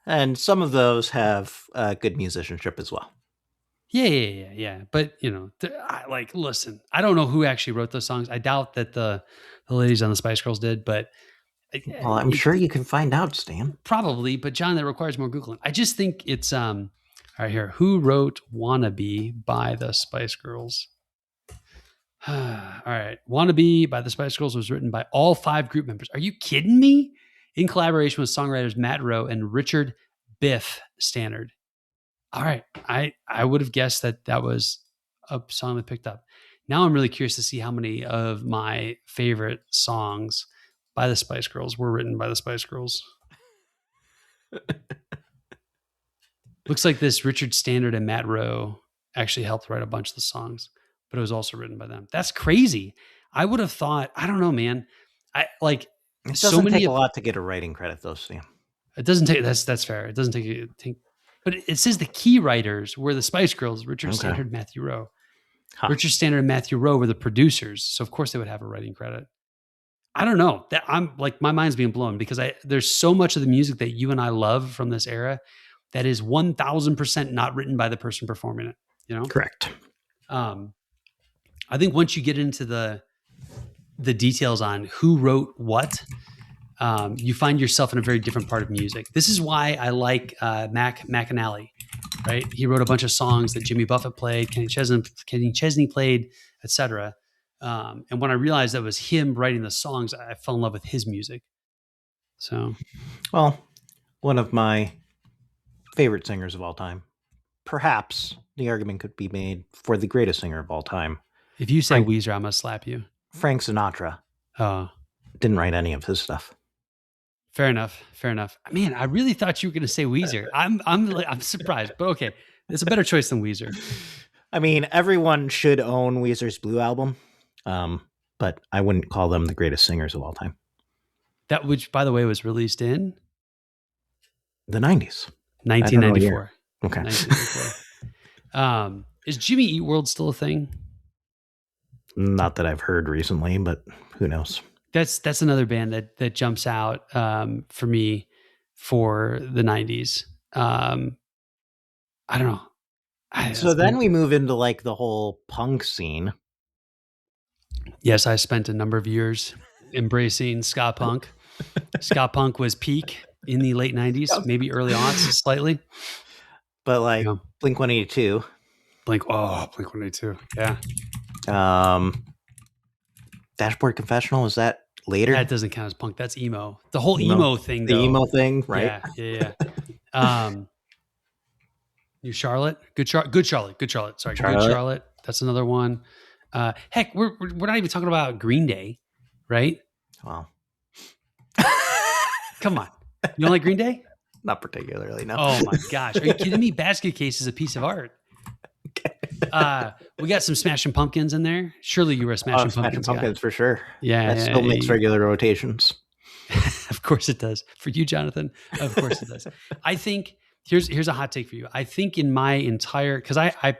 And some of those have good musicianship as well. Yeah. But listen, I don't know who actually wrote those songs. I doubt that the ladies on the Spice Girls did, but well, I'm sure you can find out, Stan. Probably, but John, that requires more Googling. I just think it's all right here. Who wrote Wannabe by the Spice Girls? All right. Wannabe by the Spice Girls was written by all 5 group members. Are you kidding me? In collaboration with songwriters Matt Rowe and Richard Biff Stannard. All right. I would have guessed that was a song that picked up. Now I'm really curious to see how many of my favorite songs by the Spice Girls were written by the Spice Girls. Looks like this Richard Stannard and Matt Rowe actually helped write a bunch of the songs, but it was also written by them. That's crazy. I would have thought, I don't know, man. It doesn't take a lot to get a writing credit, though, Sam. It doesn't take, that's fair. It doesn't take, but it says the key writers were the Spice Girls, Richard Stannard, Matthew Rowe. Huh. Richard Stannard and Matthew Rowe were the producers. So of course they would have a writing credit. I don't know. That I'm like, my mind's being blown because there's so much of the music that you and I love from this era that is 1000% not written by the person performing it, you know? Correct. I think once you get into the details on who wrote what, you find yourself in a very different part of music. This is why I like Mac McAnally, right? He wrote a bunch of songs that Jimmy Buffett played, Kenny Chesney played, etc. And when I realized that was him writing the songs, I fell in love with his music. So, well, one of my favorite singers of all time. Perhaps the argument could be made for the greatest singer of all time. If you say Weezer, I'm going to slap you. Frank Sinatra. Oh. Didn't write any of his stuff. Fair enough. Man, I really thought you were going to say Weezer. I'm surprised, but okay. It's a better choice than Weezer. I mean, everyone should own Weezer's Blue album, but I wouldn't call them the greatest singers of all time. That, which, by the way, was released in? The 90s. 1994. Okay. 1994. Is Jimmy Eat World still a thing? Not that I've heard recently, but who knows? That's another band that jumps out for me for the 90s. I don't know. So then we move into like the whole punk scene. Yes, I spent a number of years embracing ska punk. Ska punk was peak in the late 90s, maybe early aughts slightly. But like Blink-182. Blink-182. Yeah. Dashboard Confessional, is that later. That doesn't count as punk. That's emo. The whole Emo. emo thing, The though. emo thing, right? Yeah. New Charlotte, good Charlotte. Sorry, Good Charlotte. That's another one. Heck, we're not even talking about Green Day, right? Wow. Come on, you don't like Green Day? Not particularly, no. Oh my gosh, are you kidding me? Basket Case is a piece of art. We got some Smashing Pumpkins in there. Surely you were a Smashing Pumpkins guy. For sure. Yeah, that still makes regular rotations. Of course it does. For you, Jonathan, of course it does. I think here's a hot take for you. I think in my entire, because I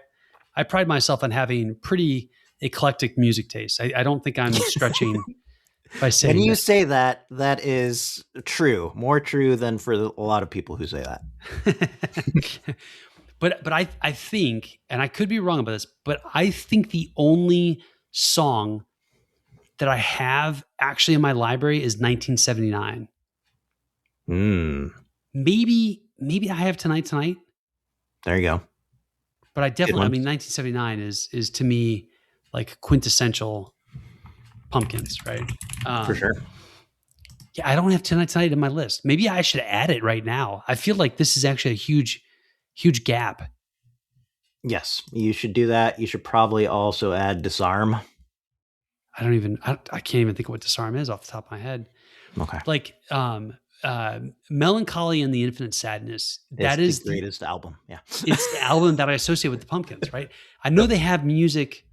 pride myself on having pretty eclectic music taste. I don't think I'm stretching by saying. And you say that is true, more true than for a lot of people who say that. But I think, and I could be wrong about this, but I think the only song that I have actually in my library is 1979. Maybe I have Tonight. There you go. But I definitely, 1979 is to me like quintessential Pumpkins, right? For sure. Yeah, I don't have Tonight in my list. Maybe I should add it right now. I feel like this is actually a huge gap. Yes, you should do that. You should probably also add Disarm. I can't even think of what Disarm is off the top of my head. Okay. Like Melancholy and the Infinite Sadness. That is the greatest album. Yeah. It's the album that I associate with the Pumpkins, right? I know they have music.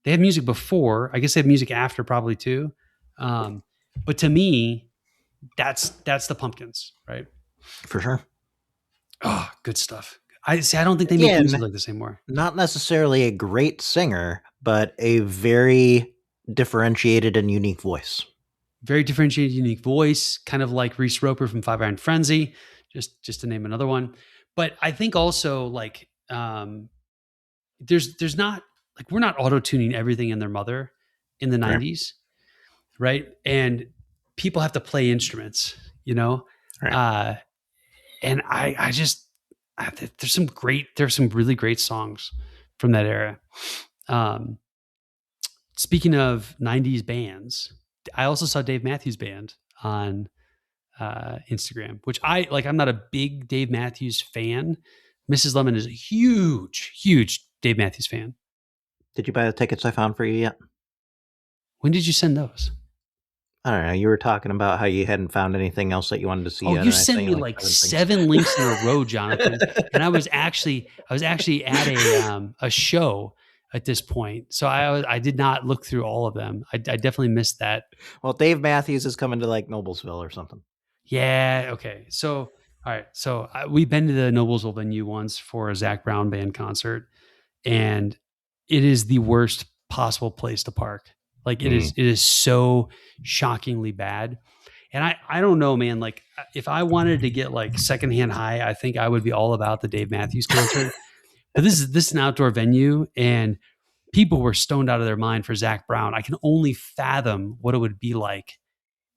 They have music before. I guess they have music after probably too. But to me, that's the Pumpkins, right? For sure. Oh, good stuff. I don't think they make music like this anymore. Not necessarily a great singer, but a very differentiated and unique voice. Very differentiated, unique voice, kind of like Reese Roper from Five Iron Frenzy, just to name another one. But I think also like there's not like we're not auto-tuning everything in their mother in the 90s, right? And people have to play instruments, you know? Right. And I just there's some really great songs from that era. Speaking of 90s bands, I also saw Dave Matthews Band on Instagram, which I'm not a big Dave Matthews fan. Mrs. Lemon is a huge Dave Matthews fan. Did you buy the tickets I found for you yet? When did you send those? I don't know. You were talking about how you hadn't found anything else that you wanted to see. Oh, you sent me like 7 links in a row, Jonathan. And I was actually at a show at this point, so I did not look through all of them. I definitely missed that. Well, Dave Matthews is coming to like Noblesville or something. Yeah. Okay. So all right. So we've been to the Noblesville venue once for a Zac Brown band concert, and it is the worst possible place to park. Like it is so shockingly bad. And I don't know, man, like if I wanted to get like secondhand high, I think I would be all about the Dave Matthews concert. But this is an outdoor venue and people were stoned out of their mind for Zac Brown. I can only fathom what it would be like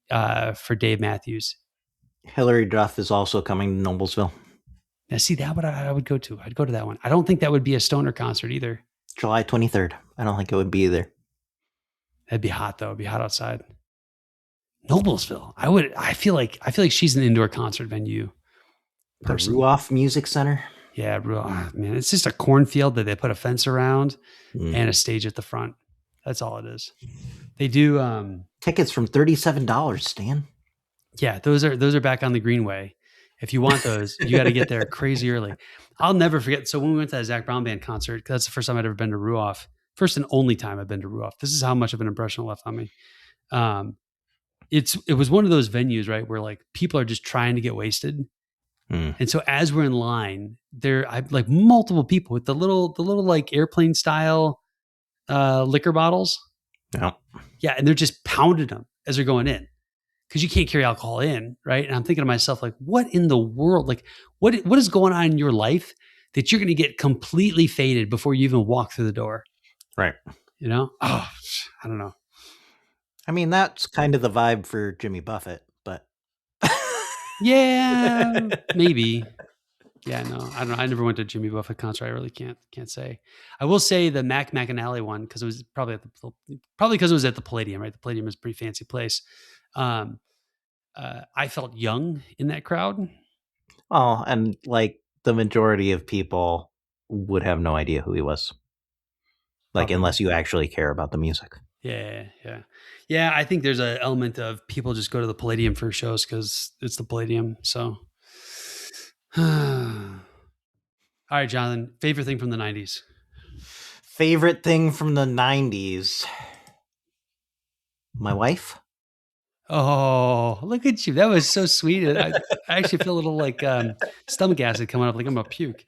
for Dave Matthews. Hilary Duff is also coming to Noblesville. Now see, that what I would go to. I'd go to that one. I don't think that would be a stoner concert either. July 23rd. I don't think it would be either. That'd be hot though. It'd be hot outside. Noblesville. I feel like she's an indoor concert venue. The Ruoff Music Center. Yeah, man. It's just a cornfield that they put a fence around and a stage at the front. That's all it is. They do tickets from $37, Stan. Yeah, those are back on the Greenway. If you want those, you got to get there crazy early. I'll never forget. So when we went to that Zac Brown band concert, that's the first time I'd ever been to Ruoff. First and only time I've been to Ruoff. This is how much of an impression it left on me. It was one of those venues, right, where like people are just trying to get wasted. And so as we're in line, I like multiple people with the little like airplane style liquor bottles. Yeah, and they're just pounding them as they're going in because you can't carry alcohol in, right? And I'm thinking to myself, like, what in the world? Like, what is going on in your life that you're going to get completely faded before you even walk through the door? Right. You know? Oh, I don't know. I mean, that's kind of the vibe for Jimmy Buffett, but yeah, maybe. Yeah, no, I don't know. I never went to Jimmy Buffett concert. I really can't say. I will say the Mac McAnally one because it was probably because it was at the Palladium, right? The Palladium is a pretty fancy place. I felt young in that crowd. Oh, and like the majority of people would have no idea who he was. Like, Probably. unless you actually care about the music. Yeah. I think there's an element of people just go to the Palladium for shows because it's the Palladium. So, all right, Jonathan, favorite thing from the 90s? Favorite thing from the 90s? My wife? Oh, look at you. That was so sweet. I actually feel a little like stomach acid coming up, like I'm going to puke.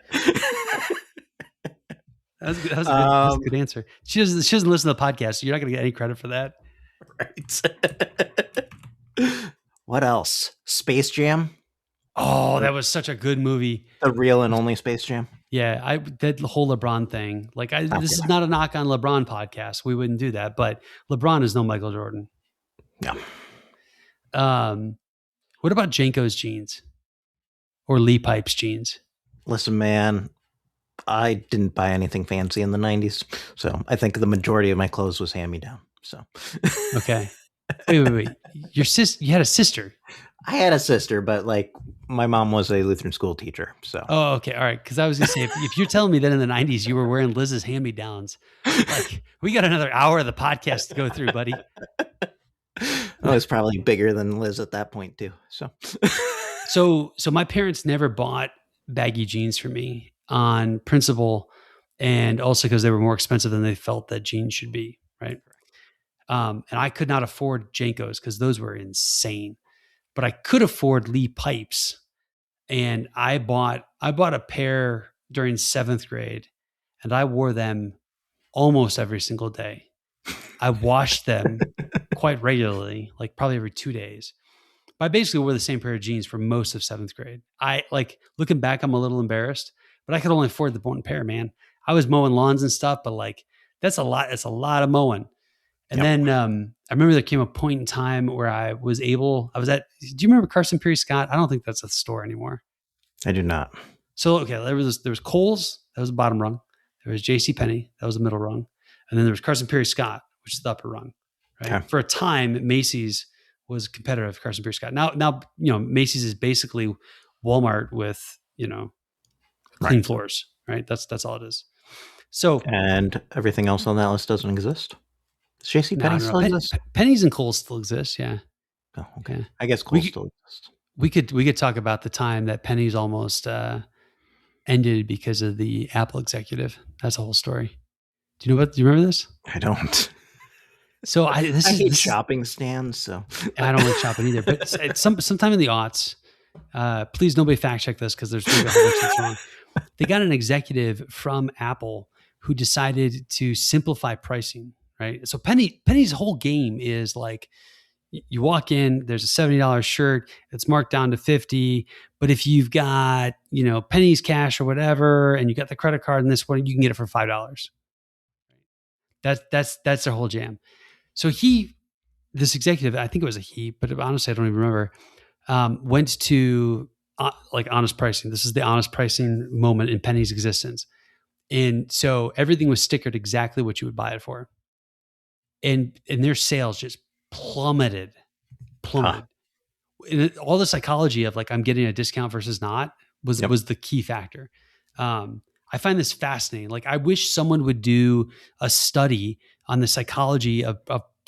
That was a good answer. She doesn't listen to the podcast, so you're not going to get any credit for that. Right. What else? Space Jam? Oh, that was such a good movie. The real and only Space Jam? Yeah, that whole LeBron thing. Like, this is not a knock on LeBron podcast. We wouldn't do that, but LeBron is no Michael Jordan. No. What about Janko's jeans or Lee Pipe's jeans? Listen, man, I didn't buy anything fancy in the 90s, so I think the majority of my clothes was hand-me-down. So, okay. Wait. You had a sister. I had a sister, but like my mom was a Lutheran school teacher. So. Oh, okay, all right. Because I was gonna say, if you're telling me that in the 90s you were wearing Liz's hand-me-downs, like we got another hour of the podcast to go through, buddy. I was probably bigger than Liz at that point too. So my parents never bought baggy jeans for me on principle, and also because they were more expensive than they felt that jeans should be, right? And I could not afford Jankos because those were insane, but I could afford Lee Pipes, and I bought a pair during 7th grade, and I wore them almost every single day. I washed them quite regularly, like probably every 2 days. But I basically wore the same pair of jeans for most of 7th grade. I like looking back, I'm a little embarrassed, but I could only afford the one pair, man. I was mowing lawns and stuff, but like that's a lot of mowing. And then I remember there came a point in do you remember Carson Perry Scott? I don't think that's a store anymore. I do not. So, okay, there was Kohl's, that was the bottom rung. There was JCPenney, that was the middle rung. And then there was Carson Perry Scott, which is the upper rung, right? Okay. For a time, Macy's was competitive with Carson Perry Scott. Now, Macy's is basically Walmart with, clean floors, right? That's all it is. So, and everything else on that list doesn't exist. Does JCPenney still exist? Pennies and Kohl's still exist, yeah. Oh, okay. Yeah. I guess Kohl's still exists. We could talk about the time that Pennies almost ended because of the Apple executive. That's a whole story. Do you remember this? I don't. So I hate shopping stands. So I don't like shopping either. But it's sometime in the aughts, please nobody fact check this because there's maybe a whole bunch that's wrong. They got an executive from Apple who decided to simplify pricing. Right. So Penny's whole game is like, you walk in, there's a $70 shirt, it's marked down to $50. But if you've got, Penny's cash or whatever, and you got the credit card and this one, you can get it for $5. That's their whole jam. So this executive, I think it was a he, but honestly, I don't even remember, went to like honest pricing. This is the honest pricing moment in Penny's existence. And so everything was stickered exactly what you would buy it for. And their sales just plummeted. Huh. And all the psychology of like, I'm getting a discount versus not was the key factor. I find this fascinating. Like, I wish someone would do a study on the psychology of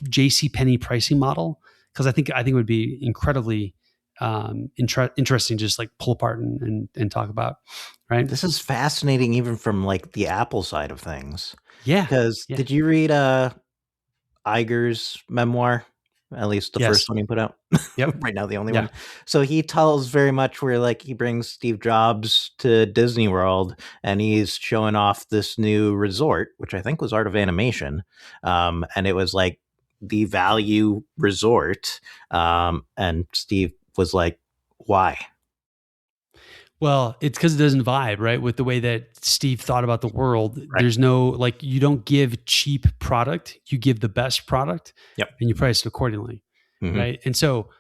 JCPenney pricing model, because I think it would be incredibly interesting to just like pull apart and talk about. Right. This is fascinating, even from like the Apple side of things. Yeah. Because did you read Iger's memoir? At least the first one he put out. Yep. Right now, the only one. So he tells very much where like he brings Steve Jobs to Disney World and he's showing off this new resort, which I think was Art of Animation. And it was like the value resort. And Steve was like, why? Well, it's because it doesn't vibe, right? With the way that Steve thought about the world. Right. There's no, like, you don't give cheap product, you give the best product. Yep. And you price it accordingly. Mm-hmm. Right. And so,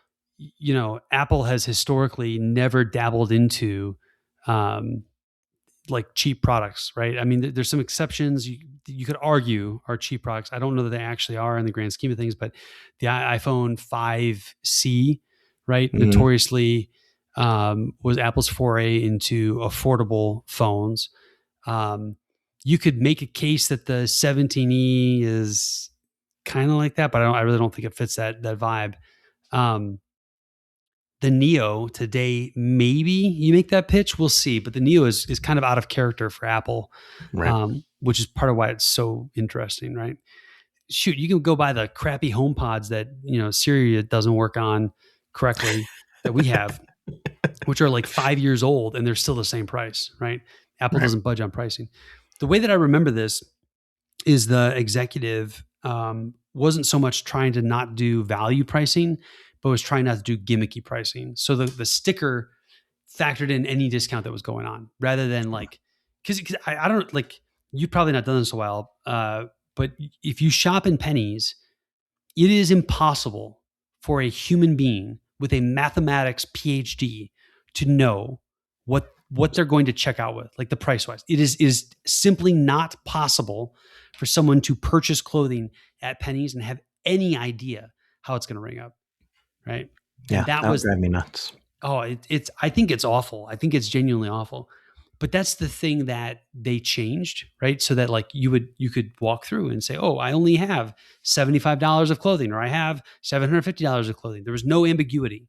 Apple has historically never dabbled into like cheap products, right? I mean, there's some exceptions you could argue are cheap products. I don't know that they actually are in the grand scheme of things, but the iPhone 5C, right, notoriously was Apple's foray into affordable phones. You could make a case that the 17E is kind of like that, but I really don't think it fits that vibe. The Neo today, maybe you make that pitch, we'll see. But the Neo is kind of out of character for Apple, Right. which is part of why it's so interesting, right? Shoot, you can go buy the crappy HomePods that Siri doesn't work on correctly that we have, which are like 5 years old and they're still the same price, right? Apple doesn't budge on pricing. The way that I remember this is the executive wasn't so much trying to not do value pricing, but was trying not to do gimmicky pricing. So the sticker factored in any discount that was going on rather than like, because I don't like, you've probably not done this a while, but if you shop in pennies, it is impossible for a human being with a mathematics PhD to know what they're going to check out with, like the price wise. It is simply not possible for someone to purchase clothing at pennies and have any idea how it's going to ring up, right? Yeah, and that would was drive me nuts. Oh, it's. I think it's awful. I think it's genuinely awful. But that's the thing that they changed, right? So that like you could walk through and say, "Oh, I only have $75 of clothing, or I have $750 of clothing." There was no ambiguity.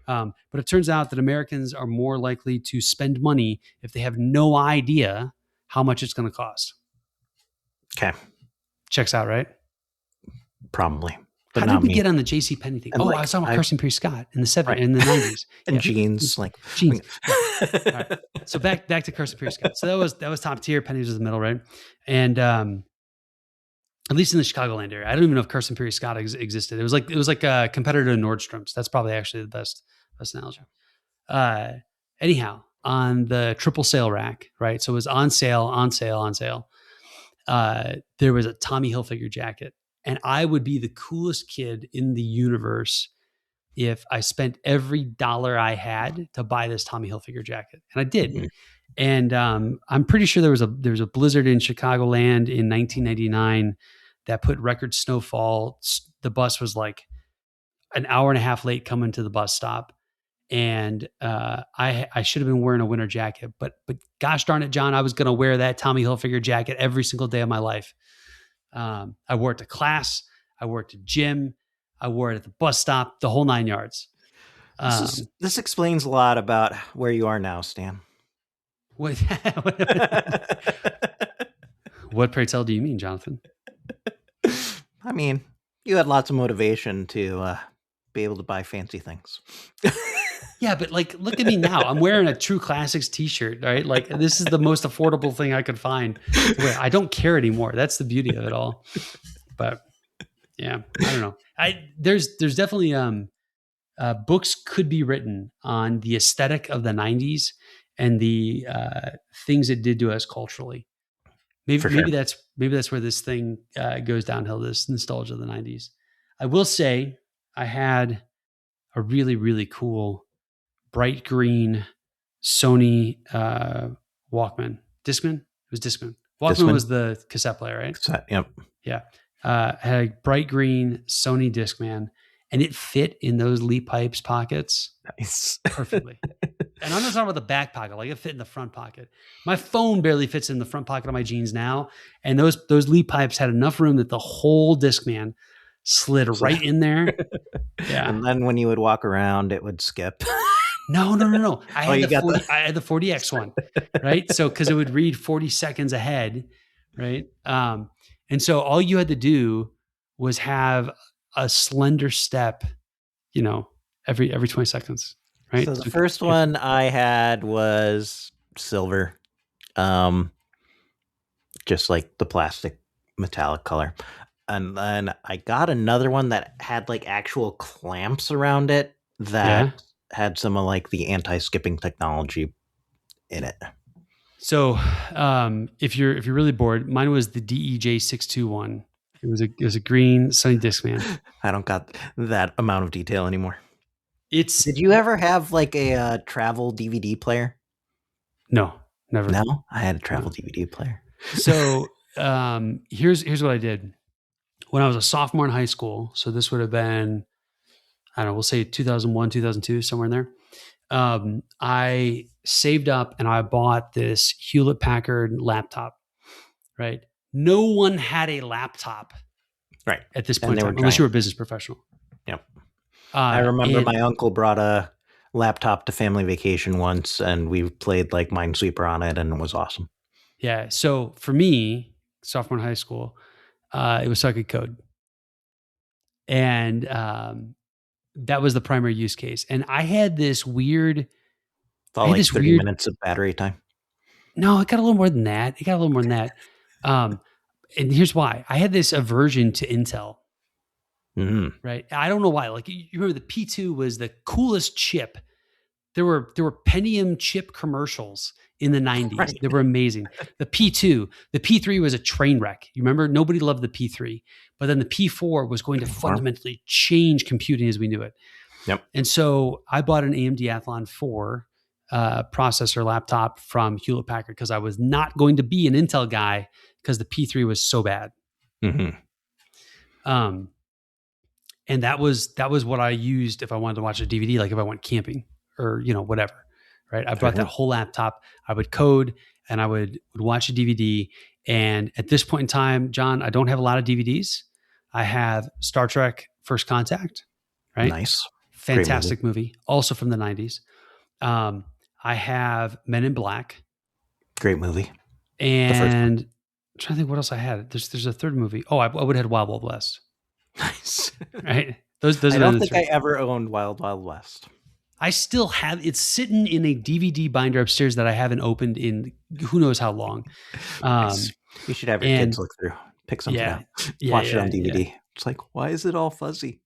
But it turns out that Americans are more likely to spend money if they have no idea how much it's going to cost. Okay, checks out, right? Probably. But how did we get on the JCPenney thing? And I was talking about Carson Pierce Scott in the 90s. And jeans, like jeans. All right. So back to Carson Pierce Scott. So that was top tier. Pennies was the middle, right? And at least in the Chicagoland area, I don't even know if Carson Pierce Scott existed. It was like a competitor to Nordstrom's. That's probably actually the best analogy. Anyhow, on the triple sale rack, right? So it was on sale. There was a Tommy Hilfiger jacket. And I would be the coolest kid in the universe if I spent every dollar I had to buy this Tommy Hilfiger jacket. And I did. Mm-hmm. And I'm pretty sure there was a blizzard in Chicagoland in 1999 that put record snowfall. The bus was like an hour and a half late coming to the bus stop. And I should have been wearing a winter jacket. But gosh darn it, John, I was going to wear that Tommy Hilfiger jacket every single day of my life. I wore it to class. I wore it to gym. I wore it at the bus stop, the whole 9 yards. This explains a lot about where you are now, Stan. What pray tell do you mean, Jonathan? I mean, you had lots of motivation to be able to buy fancy things. Yeah, but like, look at me now. I'm wearing a True Classics t-shirt, right? Like, this is the most affordable thing I could find. I don't care anymore. That's the beauty of it all. But yeah, I don't know. There's definitely books could be written on the aesthetic of the 90s and the things it did to us culturally. Maybe that's where this thing goes downhill. This nostalgia of the 90s. I will say I had a really, really cool bright green Sony Walkman. Discman? It was Discman. Walkman was the cassette player, right? Cassette, yep. Yeah. Had a bright green Sony Discman, and it fit in those Lee Pipes pockets perfectly. And I'm not talking about the back pocket, like it fit in the front pocket. My phone barely fits in the front pocket of my jeans now, and those Lee Pipes had enough room that the whole Discman slid right in there. Yeah. And then when you would walk around, it would skip. No. I had the 40X one, right? So, because it would read 40 seconds ahead, right? And so all you had to do was have a slender step, every 20 seconds, right? So the first one I had was silver, just like the plastic metallic color. And then I got another one that had like actual clamps around it that had some of like the anti-skipping technology in it. So if you're really bored, mine was the DEJ621. It was a green Sony Discman. I don't got that amount of detail anymore. Did you ever have like a travel DVD player? No, never. No, I had a travel DVD player. So here's what I did when I was a sophomore in high school. So this would have been, I don't know, we'll say 2001, 2002, somewhere in there. I saved up and I bought this Hewlett Packard laptop. Right. No one had a laptop. Right. At this point in time, unless you were a business professional. Yep. I remember my uncle brought a laptop to family vacation once, and we played like Minesweeper on it, and it was awesome. Yeah. So for me, sophomore in high school, it was so I could code. And that was the primary use case. And I had this weird... Like 30 minutes of battery time? No, it got a little more than that. And here's why. I had this aversion to Intel. Mm-hmm. Right. I don't know why. Like, you remember the P2 was the coolest chip. There were Pentium chip commercials in the 90s. Right. They were amazing. The P2, the P3 was a train wreck. You remember? Nobody loved the P3. But then the P4 was going to fundamentally change computing as we knew it. Yep. And so I bought an AMD Athlon 4 processor laptop from Hewlett Packard because I was not going to be an Intel guy because the P3 was so bad. Mm-hmm. And that was what I used if I wanted to watch a DVD, like if I went camping or, whatever, right? I brought that whole laptop. I would code and I would watch a DVD. And at this point in time, John, I don't have a lot of DVDs. I have Star Trek First Contact, right? Nice. Fantastic movie. Also from the 90s. I have Men in Black. Great movie. And I'm trying to think what else I had. There's a third movie. Oh, I would have had Wild Wild West. Nice. Right? Those I don't think I ever owned Wild Wild West. I still have it sitting in a DVD binder upstairs that I haven't opened in who knows how long. Nice. You should have your kids look through, pick something out, watch it on DVD. Yeah. It's like, why is it all fuzzy?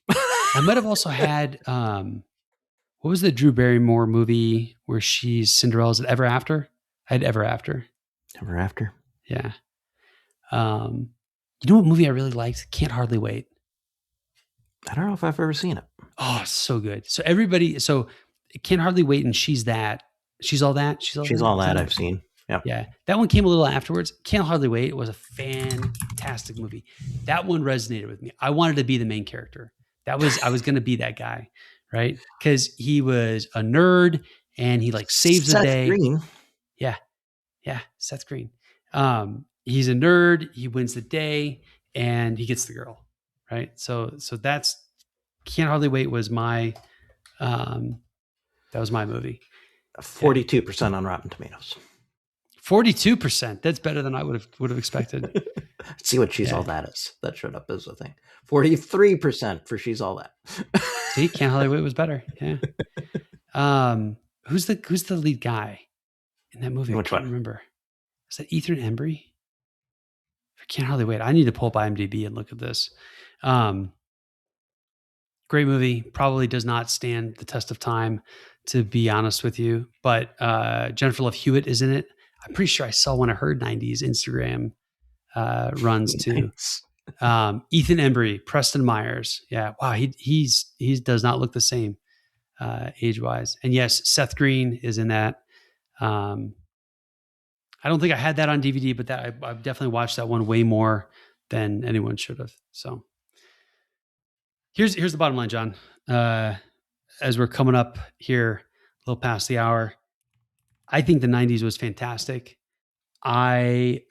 I might have also had, what was the Drew Barrymore movie where she's Cinderella? Is it Ever After? I had Ever After. Ever After? Yeah. You know what movie I really liked? Can't Hardly Wait. I don't know if I've ever seen it. Oh, so good. So Can't Hardly Wait and She's That. She's All That. She's All That I've seen. Yeah. Yeah. That one came a little afterwards. Can't Hardly Wait was a fantastic movie. That one resonated with me. I wanted to be the main character. I was going to be that guy, right? Because he was a nerd and he like saves the day. Green. Yeah. Yeah. Seth Green. He's a nerd. He wins the day and he gets the girl. Right. So that's Can't Hardly Wait was my, that was my movie. 42% on Rotten Tomatoes. 42%. That's better than I would have expected. See what She's All That is. That showed up as a thing. 43% for She's All That. See, Can't Hardly Wait was better. Yeah. Who's the lead guy in that movie? Which I can't remember. Is that Ethan Embry? I Can't Hardly Wait. I need to pull up IMDb and look at this. Great movie. Probably does not stand the test of time, to be honest with you. But Jennifer Love Hewitt is in it. I'm pretty sure I saw one of her 90s Instagram runs too. Nice. Ethan Embry, Preston Myers. Yeah. Wow. He does not look the same age wise. And yes, Seth Green is in that. I don't think I had that on DVD, but I've definitely watched that one way more than anyone should have. So here's the bottom line, John. As we're coming up here a little past the hour, I think the 90s was fantastic. I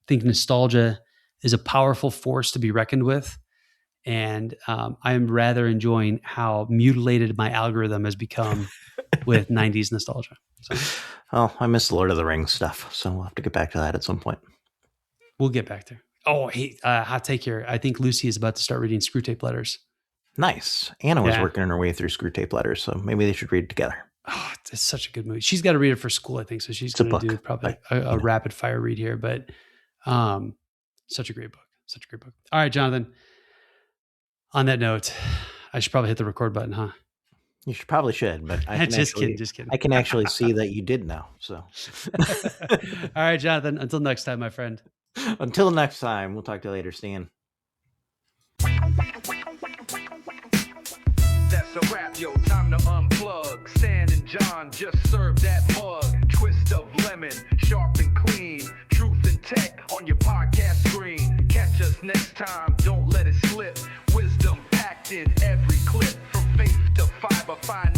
think nostalgia is a powerful force to be reckoned with. And I am rather enjoying how mutilated my algorithm has become with 90s nostalgia. So, well, I miss Lord of the Rings stuff, so we'll have to get back to that at some point. We'll get back there. Oh, hey, hot take here. I think Lucy is about to start reading Screw Tape Letters. Nice. Anna was working her way through Screw Tape Letters, so maybe they should read it together. Oh, it's such a good movie. She's got to read it for school, I think. So she's going to do probably a rapid fire read here, but such a great book. Such a great book. All right, Jonathan. On that note, I should probably hit the record button, huh? You probably should, but I can just kidding. I can actually see that you did now. So, all right, Jonathan. Until next time, my friend. Until next time, we'll talk to you later, Stan. That a rap, yo, time to unplug. Stan and John just served that mug. Twist of lemon, sharp and clean. Truth and tech on your podcast screen. Catch us next time, don't let it slip. Wisdom packed in every clip. From faith to fiber, fine